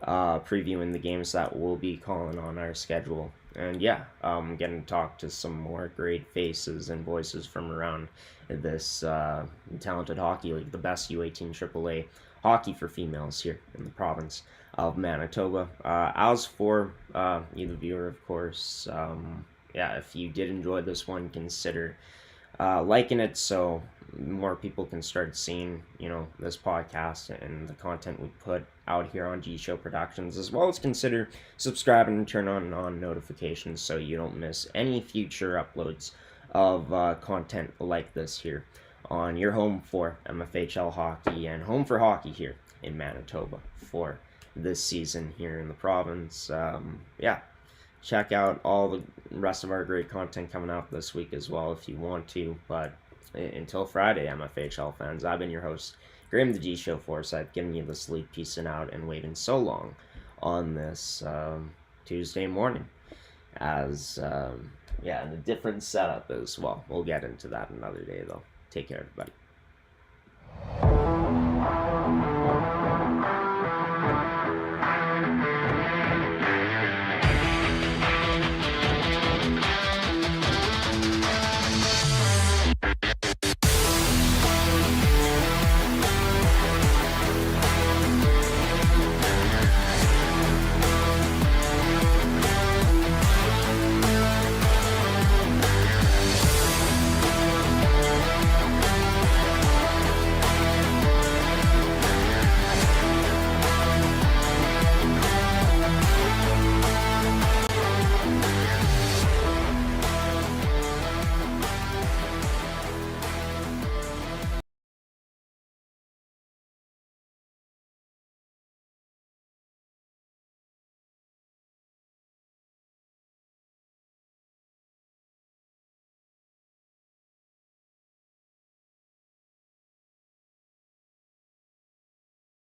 previewing the games that we'll be calling on our schedule. And getting to talk to some more great faces and voices from around this talented hockey league, the best U18 AAA hockey for females here in the province of Manitoba. As for you, the viewer, of course, if you did enjoy this one, consider liking it so more people can start seeing, this podcast and the content we put out here on G-Show Productions, as well as consider subscribing and turn on notifications so you don't miss any future uploads of content like this here on your home for MFHL hockey and home for hockey here in Manitoba for this season here in the province. Check out all the rest of our great content coming out this week as well if you want to. But until Friday, MFHL fans, I've been your host, Graham the G-Show Forsyth, giving you the sleep, peacing out, and waiting so long on this Tuesday morning as, in a different setup as well. We'll get into that another day, though. Take care, everybody.